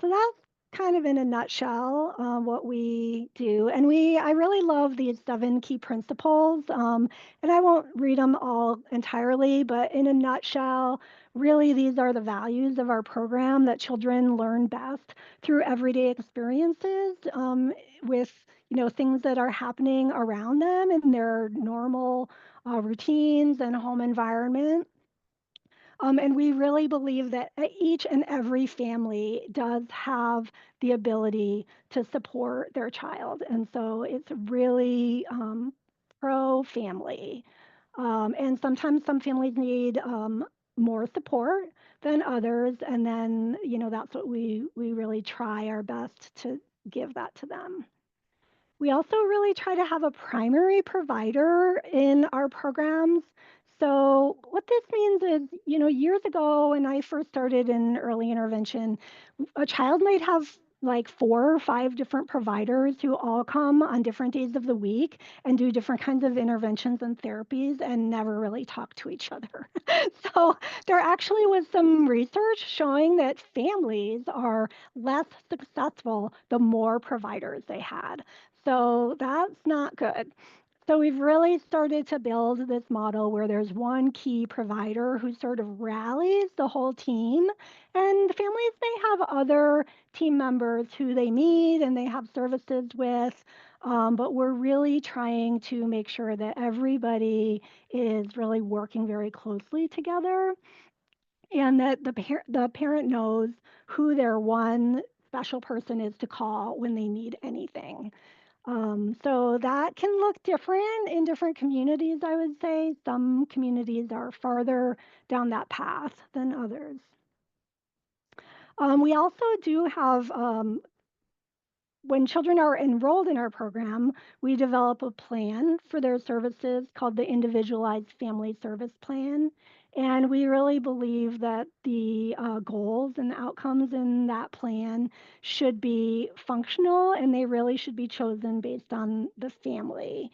So that's kind of in a nutshell what we do. And I really love these 7 key principles. And I won't read them all entirely, but in a nutshell, really these are the values of our program that children learn best through everyday experiences with things that are happening around them in their normal routines and home environment. And we really believe that each and every family does have the ability to support their child. And so it's really pro family. And sometimes some families need more support than others. And then, that's what we really try our best to give that to them. We also really try to have a primary provider in our programs. So what this means is, years ago when I first started in early intervention, a child might have like 4 or 5 different providers who all come on different days of the week and do different kinds of interventions and therapies and never really talk to each other. So there actually was some research showing that families are less successful the more providers they had. So that's not good. So we've really started to build this model where there's one key provider who sort of rallies the whole team, and the families may have other team members who they meet and they have services with, but we're really trying to make sure that everybody is really working very closely together and that the parent knows who their one special person is to call when they need anything. So that can look different in different communities, I would say. Some communities are farther down that path than others. We also do have when children are enrolled in our program, we develop a plan for their services called the Individualized Family Service Plan. And we really believe that the goals and outcomes in that plan should be functional and they really should be chosen based on the family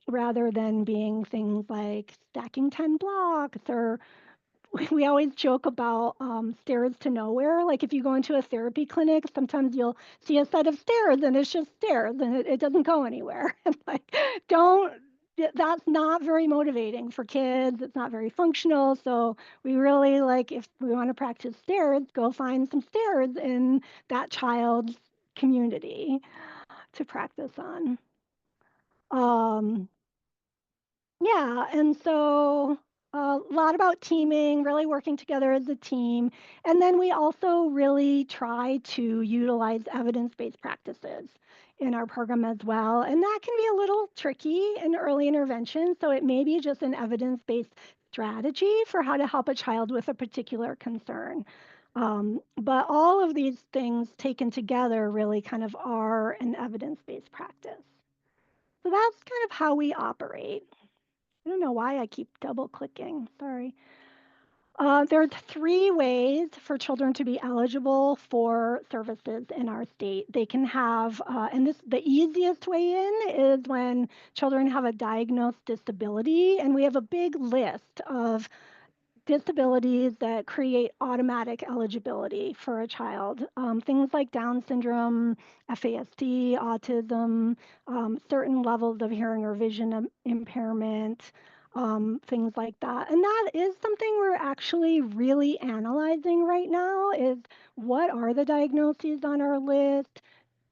rather than being things like stacking 10 blocks or we always joke about stairs to nowhere. Like if you go into a therapy clinic, sometimes you'll see a set of stairs and it's just stairs and it doesn't go anywhere. And like, that's not very motivating for kids. It's not very functional. So we really like, if we want to practice stairs, go find some stairs in that child's community to practice on. Yeah, and so a lot about teaming, really working together as a team. And then we also really try to utilize evidence-based practices in our program as well. And that can be a little tricky in early intervention. So it may be just an evidence-based strategy for how to help a child with a particular concern. But all of these things taken together really kind of are an evidence-based practice. So that's kind of how we operate. I don't know why I keep double clicking, sorry. There are 3 ways for children to be eligible for services in our state. They can have, and the easiest way in is when children have a diagnosed disability, and we have a big list of disabilities that create automatic eligibility for a child. Things like Down syndrome, FASD, autism, certain levels of hearing or vision impairment, things like that. And that is something we're actually really analyzing right now is what are the diagnoses on our list?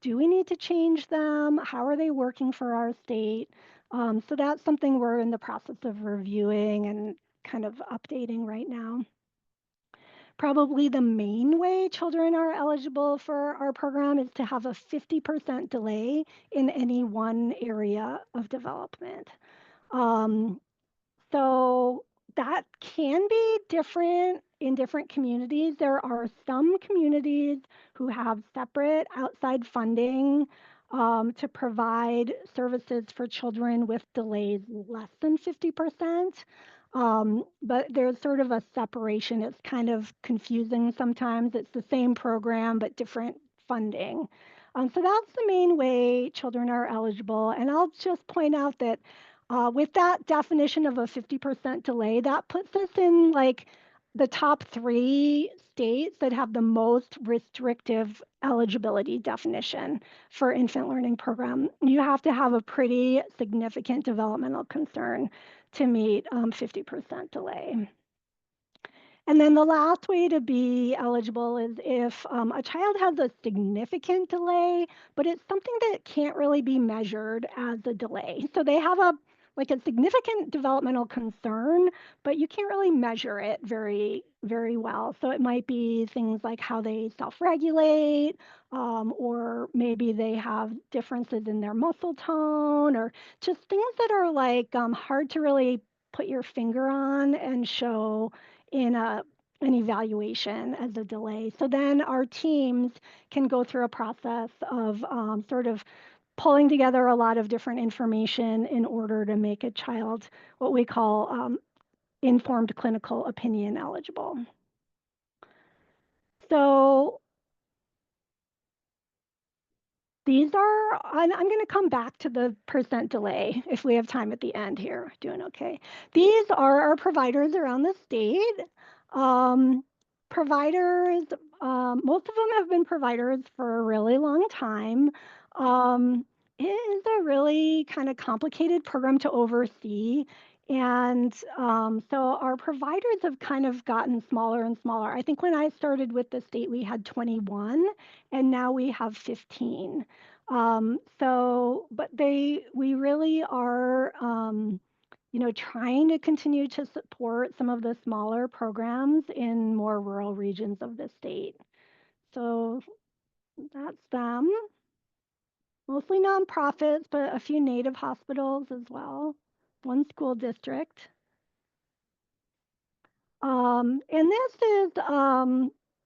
Do we need to change them? How are they working for our state? So that's something we're in the process of reviewing and kind of updating right now. Probably the main way children are eligible for our program is to have a 50% delay in any one area of development. So that can be different in different communities. There are some communities who have separate outside funding to provide services for children with delays less than 50%. But there's sort of a separation. It's kind of confusing sometimes. It's the same program, but different funding. So that's the main way children are eligible. And I'll just point out that with that definition of a 50% delay, that puts us in like the top 3 states that have the most restrictive eligibility definition for infant learning program. You have to have a pretty significant developmental concern to meet 50% delay. And then the last way to be eligible is if a child has a significant delay, but it's something that can't really be measured as a delay. So they have a significant developmental concern, but you can't really measure it very, very well. So it might be things like how they self-regulate, or maybe they have differences in their muscle tone, or just things that are like hard to really put your finger on and show in an evaluation as a delay. So then our teams can go through a process of sort of pulling together a lot of different information in order to make a child what we call informed clinical opinion eligible. So these are, I'm going to come back to the percent delay if we have time at the end here. Doing okay. These are our providers around the state. Providers, most of them have been providers for a really long time. It is a really kind of complicated program to oversee. And so our providers have kind of gotten smaller and smaller. I think when I started with the state, we had 21, and now we have 15. But we really are, trying to continue to support some of the smaller programs in more rural regions of the state. So that's them. Mostly nonprofits, but a few native hospitals as well. One school district. And this is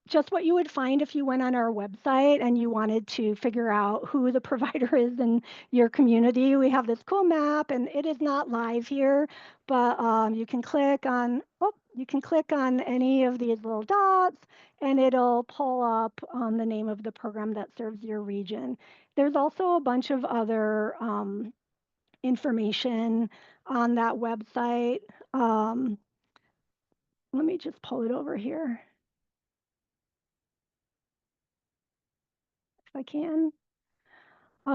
just what you would find if you went on our website and you wanted to figure out who the provider is in your community. We have this cool map, and it is not live here, but you can click on any of these little dots, and it'll pull up the name of the program that serves your region. There's also a bunch of other information on that website. Let me just pull it over here if I can.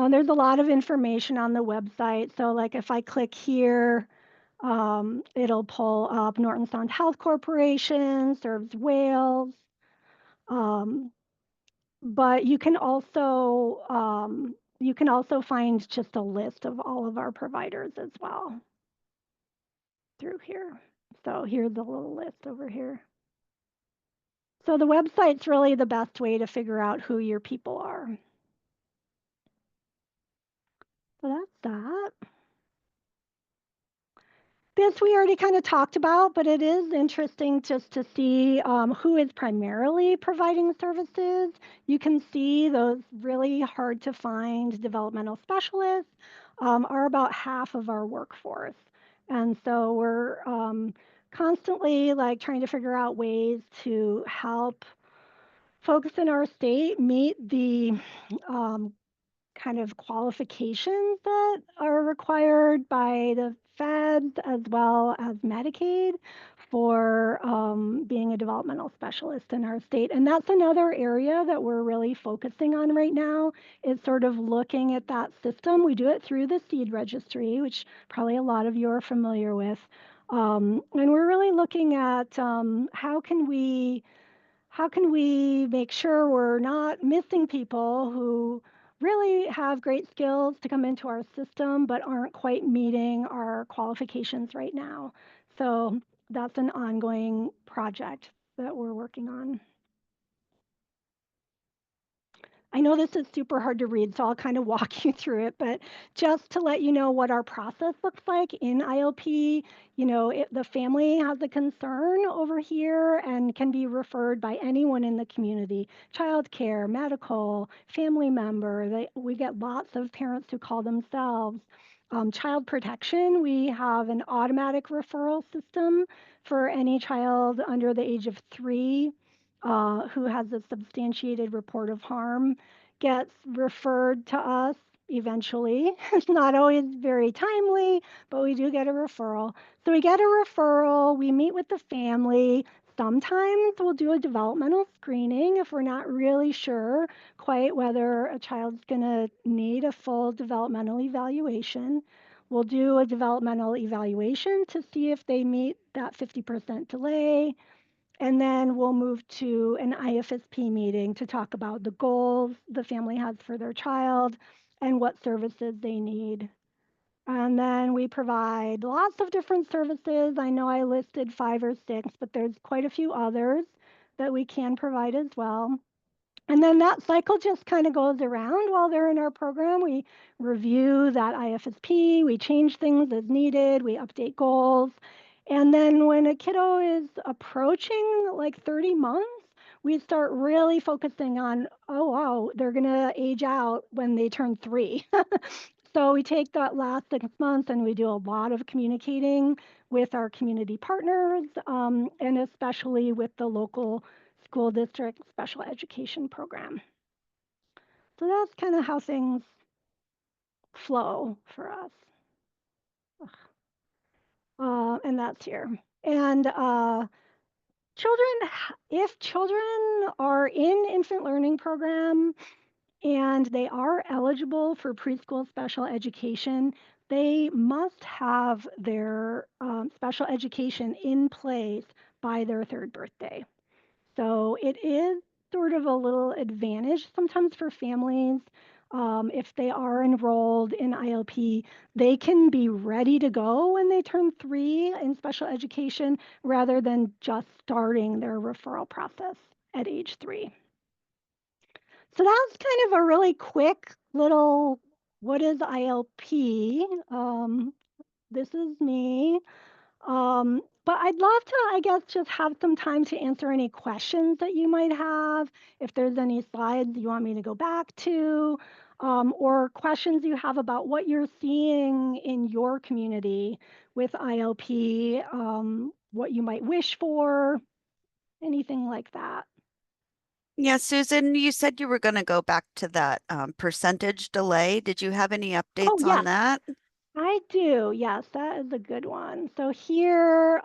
There's a lot of information on the website. So like if I click here, it'll pull up Norton Sound Health Corporation, serves Wales. But you can also find just a list of all of our providers as well through here. So here's a little list over here. So the website's really the best way to figure out who your people are. So that's that. This we already kind of talked about, but it is interesting just to see who is primarily providing services. You can see those really hard to find developmental specialists are about half of our workforce. And so we're constantly like trying to figure out ways to help folks in our state meet the kind of qualifications that are required by the feds as well as Medicaid for being a developmental specialist in our state. And that's another area that we're really focusing on right now is sort of looking at that system. We do it through the seed registry, which probably a lot of you are familiar with. And we're really looking at how can we make sure we're not missing people who really have great skills to come into our system but aren't quite meeting our qualifications right now. So that's an ongoing project that we're working on. I know this is super hard to read, so I'll kind of walk you through it, but just to let you know what our process looks like in IOP, you know, the family has a concern over here and can be referred by anyone in the community, childcare, medical, family member. We get lots of parents who call themselves. Child protection, we have an automatic referral system for any child under the age of 3 who has a substantiated report of harm gets referred to us eventually. It's not always very timely, but we do get a referral. So we get a referral, we meet with the family. Sometimes we'll do a developmental screening if we're not really sure quite whether a child's going to need a full developmental evaluation. We'll do a developmental evaluation to see if they meet that 50% delay. And then we'll move to an IFSP meeting to talk about the goals the family has for their child and what services they need. And then we provide lots of different services. I know I listed 5 or 6, but there's quite a few others that we can provide as well. And then that cycle just kind of goes around while they're in our program. We review that IFSP, we change things as needed, we update goals. And then when a kiddo is approaching like 30 months, we start really focusing on, oh, wow, they're going to age out when they turn 3. So we take that last 6 months and we do a lot of communicating with our community partners and especially with the local school district special education program. So that's kind of how things flow for us. And that's here. And if children are in infant learning program and they are eligible for preschool special education, they must have their special education in place by their 3rd birthday. So it is sort of a little advantage sometimes for families. If they are enrolled in ILP, they can be ready to go when they turn 3 in special education rather than just starting their referral process at age 3. So that's kind of a really quick little, what is ILP? This is me. But I'd love to, I guess, just have some time to answer any questions that you might have. If there's any slides you want me to go back to, or questions you have about what you're seeing in your community with ILP, what you might wish for, anything like that. Yeah, Susan, you said you were going to go back to that percentage delay. Did you have any Oh, updates on yes, that? I do. Yes, that is a good one. So here,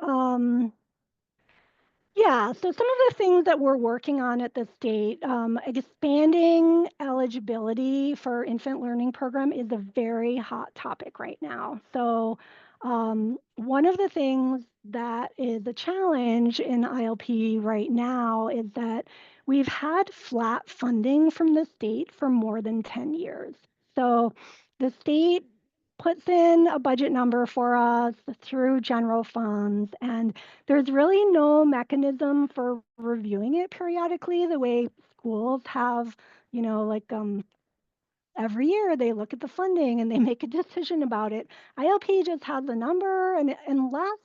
yeah, so some of the things that we're working on at the state, expanding eligibility for infant learning program is a very hot topic right now. So one of the things that is a challenge in ILP right now is that we've had flat funding from the state for more than 10 years. So the state puts in a budget number for us through general funds, and there's really no mechanism for reviewing it periodically the way schools have, like every year they look at the funding and they make a decision about it. ILP just has a number, and unless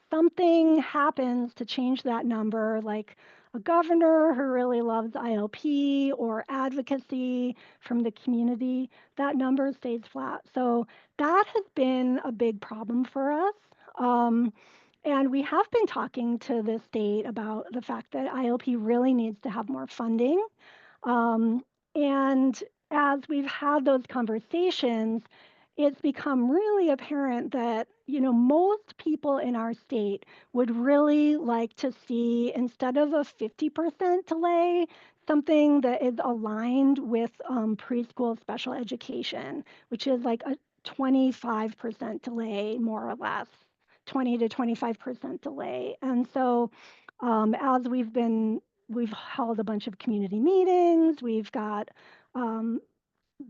something happens to change that number, like a governor who really loves ILP or advocacy from the community, that number stays flat. So that has been a big problem for us. And we have been talking to the state about the fact that ILP really needs to have more funding. Um, and as we've had those conversations, it's become really apparent that, most people in our state would really like to see, instead of a 50% delay, something that is aligned with preschool special education, which is like a 25% delay, more or less, 20 to 25% delay. And so as we've held a bunch of community meetings. We've got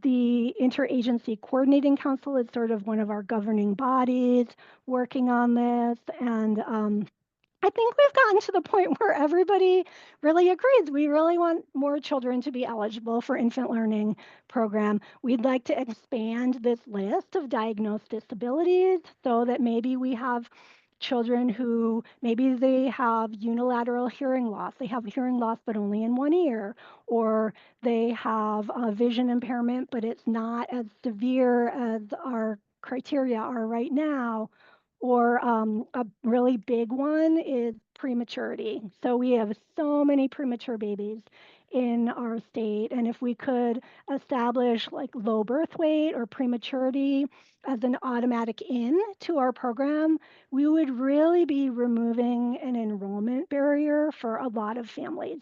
the Interagency Coordinating Council is sort of one of our governing bodies working on this. And I think we've gotten to the point where everybody really agrees. We really want more children to be eligible for infant learning program. We'd like to expand this list of diagnosed disabilities so that maybe we have children who maybe they have unilateral hearing loss. They have hearing loss, but only in one ear, or they have a vision impairment, but it's not as severe as our criteria are right now. Or a really big one is prematurity. So we have so many premature babies in our state. And if we could establish like low birth weight or prematurity as an automatic in to our program, we would really be removing an enrollment barrier for a lot of families.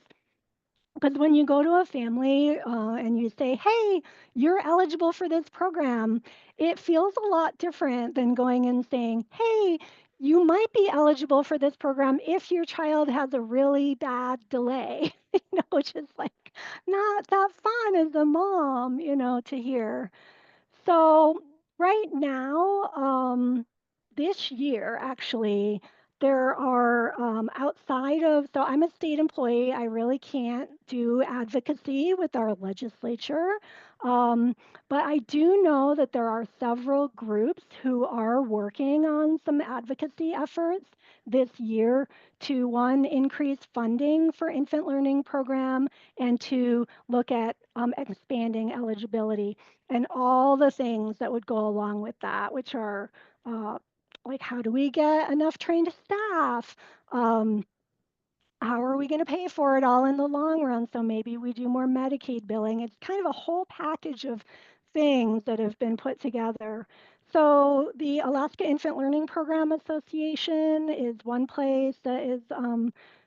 Because when you go to a family and you say, hey, you're eligible for this program, it feels a lot different than going and saying, hey, you might be eligible for this program if your child has a really bad delay, which is like not that fun as a mom, to hear. So right now, this year, actually, there are outside of, so I'm a state employee. I really can't do advocacy with our legislature. But I do know that there are several groups who are working on some advocacy efforts this year to, one, increase funding for infant learning program, and to look at expanding eligibility and all the things that would go along with that, which are like, how do we get enough trained staff? How are we going to pay for it all in the long run? So maybe we do more Medicaid billing. It's kind of a whole package of things that have been put together. So the Alaska Infant Learning Program Association is one place that is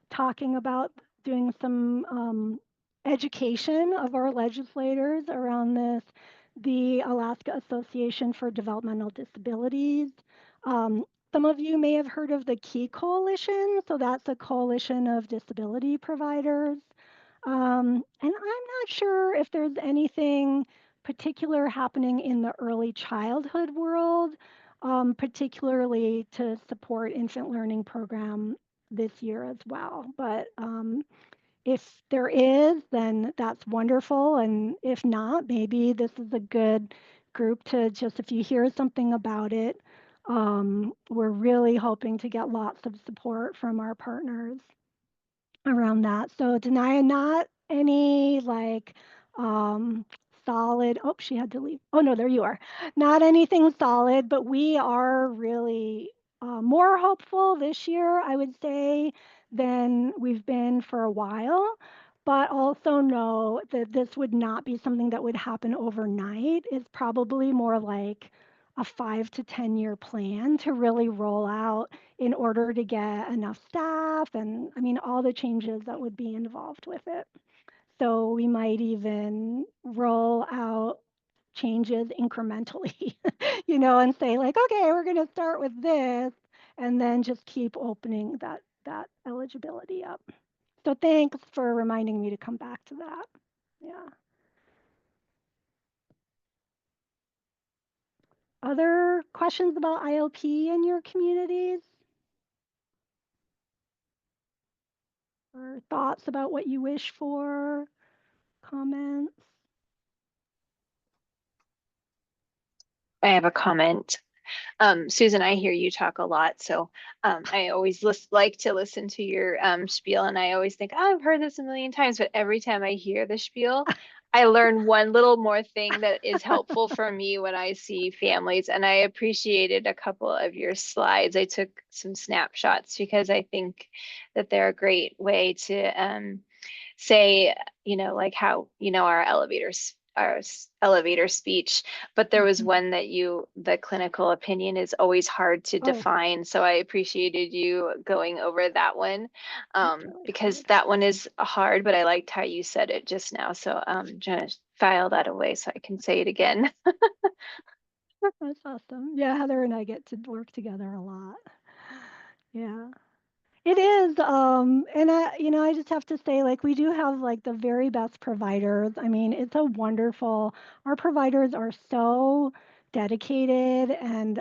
talking about doing some education of our legislators around this. The Alaska Association for Developmental Disabilities. Um, some of you may have heard of the Key Coalition. So that's a coalition of disability providers. And I'm not sure if there's anything particular happening in the early childhood world, particularly to support infant learning program this year as well. But if there is, then that's wonderful. And if not, maybe this is a good group to just, if you hear something about it, we're really hoping to get lots of support from our partners around that. So Denia, not any like um, solid, oh, she had to leave. Oh no, there you are. Not anything solid, but we are really more hopeful this year, I would say, than we've been for a while. But also know that this would not be something that would happen overnight. It's probably more like a 5 to 10 year plan to really roll out in order to get enough staff and, I mean, all the changes that would be involved with it. So we might even roll out changes incrementally, and say like, okay, we're going to start with this and then just keep opening that eligibility up. So thanks for reminding me to come back to that. Yeah. other questions about ILP in your communities? Or thoughts about what you wish for? Comments? I have a comment. Susan, I hear you talk a lot, so I always like to listen to your spiel, and I always think, oh, I've heard this a million times, but every time I hear the spiel, I learn one little more thing that is helpful for me when I see families, and I appreciated a couple of your slides. I took some snapshots because I think that they're a great way to say, like how, our elevator speech, but there was one that the clinical opinion is always hard to Oh, define. So I appreciated you going over that one, really because hard. that one is hard, but I liked how you said it just now. So I'm trying to file that away so I can say it again. That's awesome. Yeah, Heather and I get to work together a lot. Yeah. It is, and I just have to say, like, we do have like the very best providers. I mean, it's a wonderful. Our providers are so dedicated and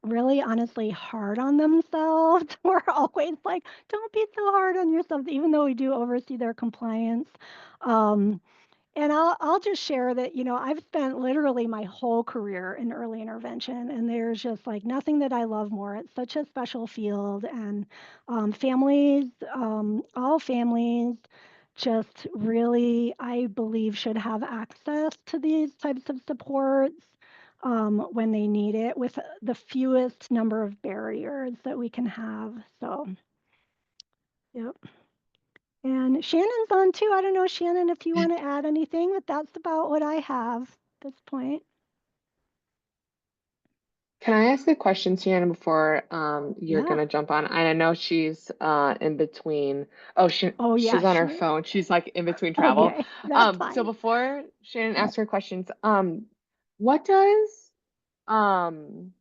really, honestly, hard on themselves. We're always like, don't be so hard on yourself, even though we do oversee their compliance. Um, and I'll just share that, I've spent literally my whole career in early intervention, and there's just like nothing that I love more. It's such a special field, and families, all families, just really, I believe, should have access to these types of supports when they need it, with the fewest number of barriers that we can have. So, yep. And Shannon's on too. I don't know, Shannon, if you want to add anything, but that's about what I have at this point. Can I ask a question, Shannon, before you're Yeah. gonna jump on? And I know she's in between. Oh, Oh, she's yeah, on her she is. phone. She's like in between travel. Okay, that's So fine. before Shannon asks her questions, what does um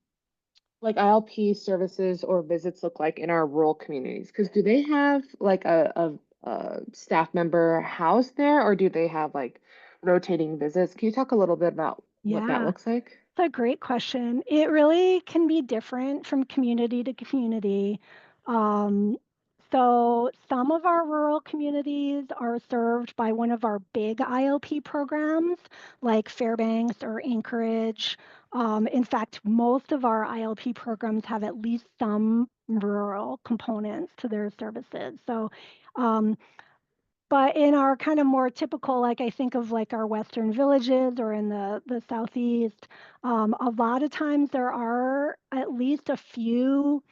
like ILP services or visits look like in our rural communities? Because do they have like a staff member housed there, or do they have like rotating visits? Can you talk a little bit about what that Yeah. looks like? That's a great question. It really can be different from community to community. Um, so some of our rural communities are served by one of our big ILP programs, like Fairbanks or Anchorage. In fact, most of our ILP programs have at least some rural components to their services. So um, but in our kind of more typical, like I think of like our Western villages or in the Southeast, a lot of times there are at least a few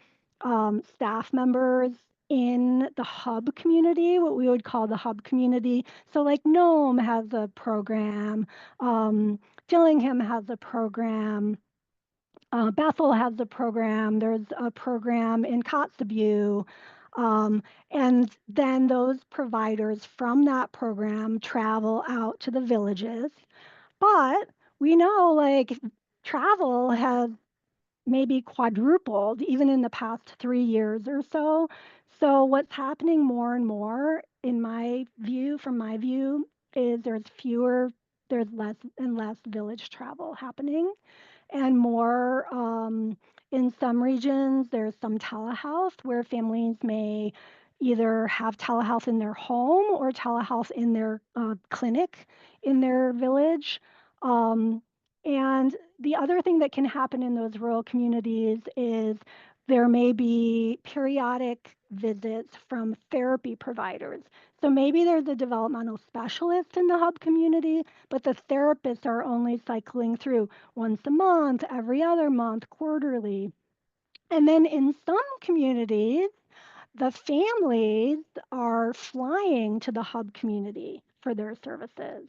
staff members in the hub community, what we would call the hub community. So like Nome has a program, um, Dillingham has a program, Bethel has a program. There's a program in Kotzebue. Um, and then those providers from that program travel out to the villages. But we know like travel has maybe quadrupled even in the past 3 years or so. So what's happening more and more, in my view, from my view, is there's less and less village travel happening and more in some regions there's some telehealth where families may either have telehealth in their home or telehealth in their clinic in their village. um, and the other thing that can happen in those rural communities is there may be periodic visits from therapy providers. So maybe there's a developmental specialist in the hub community, but the therapists are only cycling through once a month, every other month, quarterly. And then in some communities, the families are flying to the hub community for their services.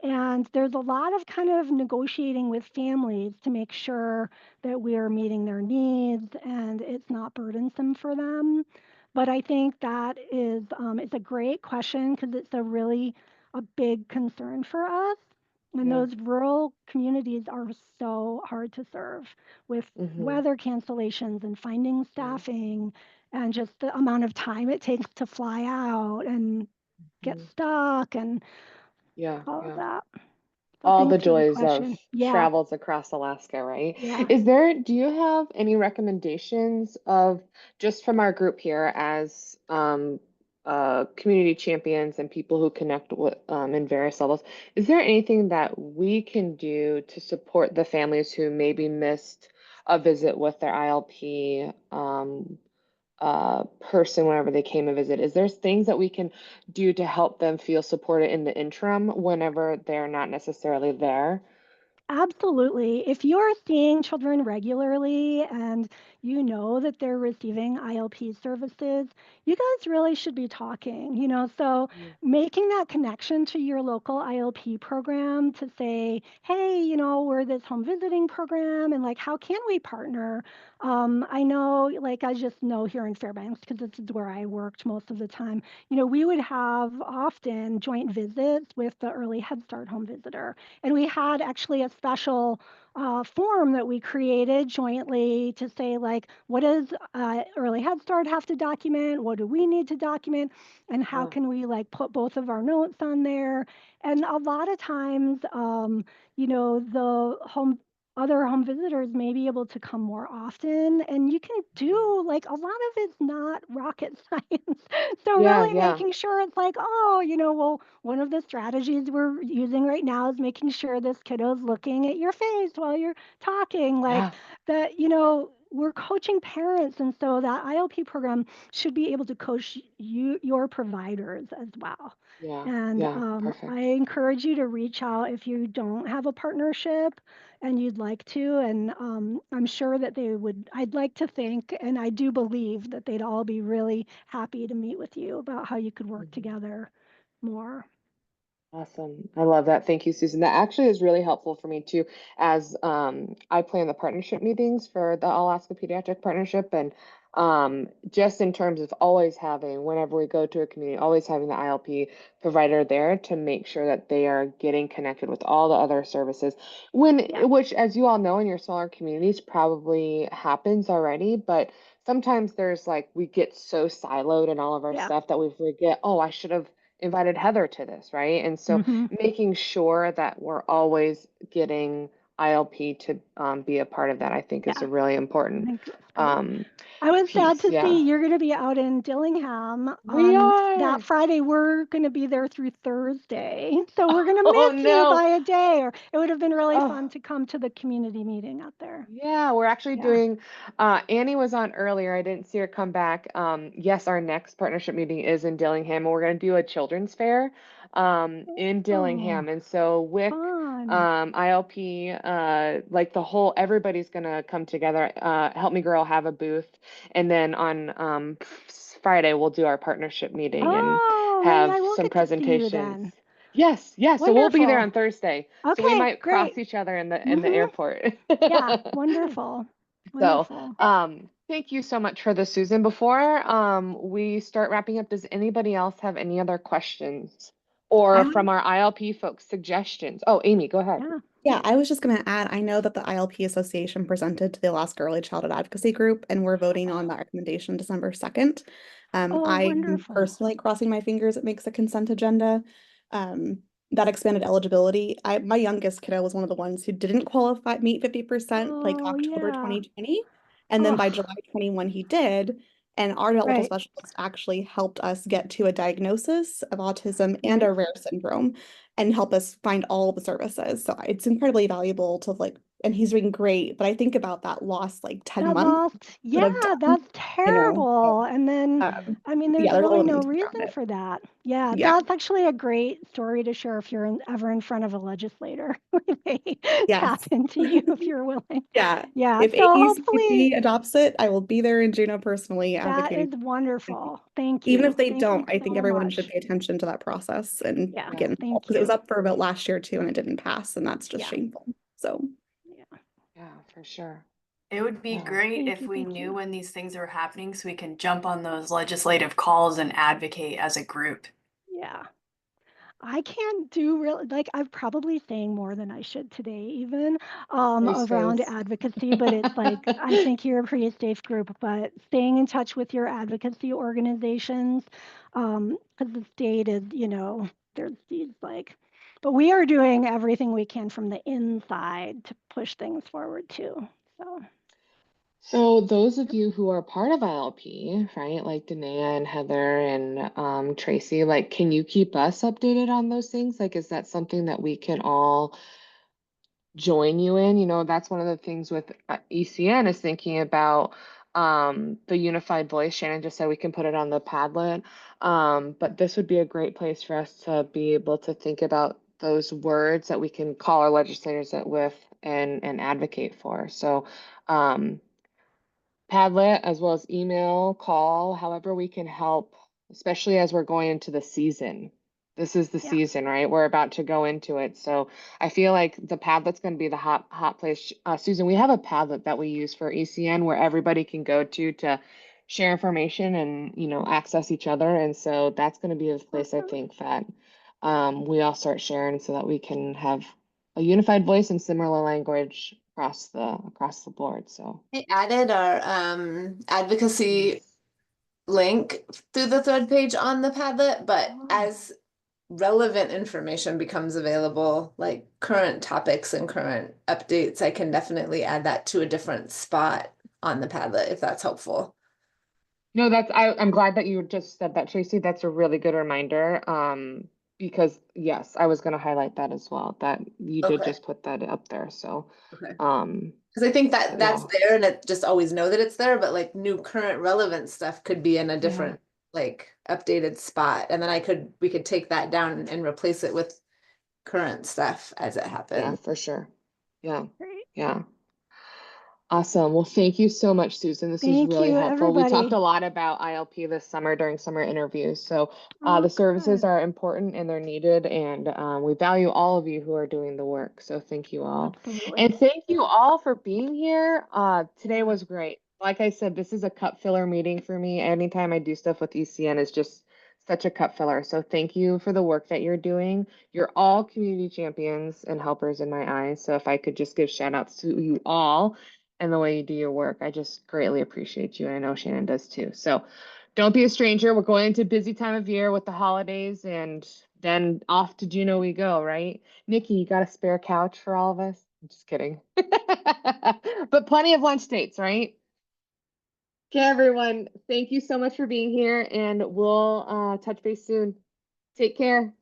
And there's a lot of kind of negotiating with families to make sure that we are meeting their needs and it's not burdensome for them. But I think that is it's a great question because it's a big concern for us. And Yeah. those rural communities are so hard to serve with Mm-hmm. weather cancellations and finding staffing and just the amount of time it takes to fly out and get Mm-hmm. stuck and Yeah, all of yeah. that. Well, all the thanks for the joys of question. Yeah, travels across Alaska, right? yeah. Do you have any recommendations of just from our group here as community champions and people who connect with in various levels? Is there anything that we can do to support the families who maybe missed a visit with their ILP person whenever they came and visit? Is there things that we can do to help them feel supported in the interim whenever they're not necessarily there? Absolutely. If you're seeing children regularly and you know that they're receiving ILP services, you guys really should be talking, so Mm. making that connection to your local ILP program to say, hey, we're this home visiting program and like, how can we partner? I know, like, I just know here in Fairbanks, because this is where I worked most of the time, we would have often joint visits with the early Head Start home visitor. And we had actually a special form that we created jointly to say, like, what does Early Head Start have to document? What do we need to document? And how Oh, can we like put both of our notes on there? And a lot of times, the other home visitors may be able to come more often, and you can do like a lot of it's not rocket science. So yeah, really yeah, making sure it's like, oh, well, one of the strategies we're using right now is making sure this kiddo's looking at your face while you're talking, like yeah, that, we're coaching parents. And so that ILP program should be able to coach your providers as well. yeah, And yeah, I perfect. encourage you to reach out if you don't have a partnership and you'd like to. And I'm sure that they would, I'd like to think, and I do believe that they'd all be really happy to meet with you about how you could work Mhm. together more. Awesome. I love that. Thank you, Susan. That actually is really helpful for me too, as I plan the partnership meetings for the Alaska Pediatric Partnership. And just in terms of always having, whenever we go to a community, always having the ILP provider there to make sure that they are getting connected with all the other services. Yeah, Which, as you all know, in your smaller communities probably happens already, but sometimes there's like, we get so siloed in all of our yeah. stuff that we forget, oh, I should have invited Heather to this, right? And so Hmm. making sure that we're always getting ILP to be a part of that, I think is Yeah, a really I important think that's great. um, I was sad piece. to Yeah, see you're going to be out in Dillingham we on that are. Friday. We're going to be there through Thursday. So we're going to Oh miss you no. by a day, or it would have been really Oh. fun to come to the community meeting out there. Yeah, we're actually Yeah. doing, Annie was on earlier. I didn't see her come back. Yes, our next partnership meeting is in Dillingham, and we're going to do a children's fair in Oh, Dillingham. And so WIC, fun. ILP, like the whole, everybody's going to come together. Help Me Girl have a booth. And then on Friday, we'll do our partnership meeting and Oh, maybe have I will some get to see you presentations. then. Yes, yeah. So we'll be there Wonderful. on Thursday. So we Okay, might cross great. each other in the Hmm. airport. Yeah, wonderful. So, Wonderful. thank you so much for this, Susan. Before we start wrapping up, does anybody else have any other questions or I from our ILP folks suggestions? Oh, Amy, go ahead. Yeah. Yeah, I was just going to add, I know that the ILP Association presented to the Alaska Early Childhood Advocacy Group, and we're voting on that recommendation December 2nd. Oh, I'm wonderful. personally crossing my fingers it makes a consent agenda. Um, that expanded eligibility, my youngest kiddo was one of the ones who didn't qualify, meet 50% like Oh, October yeah. 2020. And then by Oh, July 21, he did. And our adult right. specialist actually helped us get to a diagnosis of autism and Right. a rare syndrome and help us find all the services. So it's incredibly valuable to like, and he's doing great. But I think about that lost like 10 That months lost, could yeah, have done, that's so, terrible. And then, I mean, yeah, there's there's a really lot that no needs to be around reason it. for that. Yeah, Yeah. that's actually a great story to share if you're ever in front of a legislator. They Yes. tap into you if you're willing. Yeah. Yeah, If so hopefully AECP adopts it, I will be there in Juneau personally that advocating. is wonderful. Thank Even if you. they Thank you don't, I think so everyone should much. pay attention to that process and Yeah, get involved thank because it was you. up for about last year too and it didn't pass, and that's just Yeah, shameful. So yeah. Yeah, for sure. It would be Yeah. great Thank if you, we thank knew you. when these things are happening so we can jump on those legislative calls and advocate as a group. Yeah. I can't do real like I'm probably saying more than I should today even Safe around space. advocacy, but it's like I think you're a pretty safe group, but staying in touch with your advocacy organizations, because the state is, there's these like but we are doing everything we can from the inside to push things forward too. So those of you who are part of ILP, right, like Danae and Heather and Tracy, like, can you keep us updated on those things? Like, is that something that we can all join you in? You know, that's one of the things with ECN is thinking about the unified voice. Shannon just said we can put it on the Padlet, but this would be a great place for us to be able to think about those words that we can call our legislators with and advocate for. So Padlet as well as email, call, however we can help, especially as we're going into the season. This is the Yeah. season, right? We're about to go into it. So I feel like the Padlet's going to be the hot place. Susan, we have a Padlet that we use for ECN where everybody can go to share information and, you know, access each other. And so that's going to be the place I think that we all start sharing so that we can have a unified voice and similar language across the board. So I added our advocacy link through the thread page on the Padlet, but as relevant information becomes available, like current topics and current updates, I can definitely add that to a different spot on the Padlet if that's helpful. no, I'm glad that you just said that, Tracy. That's a really good reminder. Because yes, I was going to highlight that as well, that you did Okay. just put that up there. So Okay. um Because I think that that's yeah. there and it just always know that it's there, but like new current relevant stuff could be in a different like updated spot. And then we could take that down and replace it with current stuff as it Yeah, happens. for sure. Yeah. Great. Yeah. Awesome. Well, thank you so much, Susan. This was Thank really you, helpful. We talked everybody. a lot about ILP this summer during summer interviews. So Oh, the services good. are important and they're needed, and we value all of you who are doing the work. So thank you all. Absolutely. And thank you all for being here. Today was great. Like I said, this is a cup filler meeting for me. Anytime I do stuff with ECN is just such a cup filler. So thank you for the work that you're doing. You're all community champions and helpers in my eyes. So if I could just give shout outs to you all and the way you do your work. I just greatly appreciate you. And I know Shannon does too. So don't be a stranger. We're going into a busy time of year with the holidays and then off to Juneau we go, right? Nikki, you got a spare couch for all of us? I'm just kidding. But plenty of lunch dates, right? Okay, everyone. Thank you so much for being here and we'll touch base soon. Take care.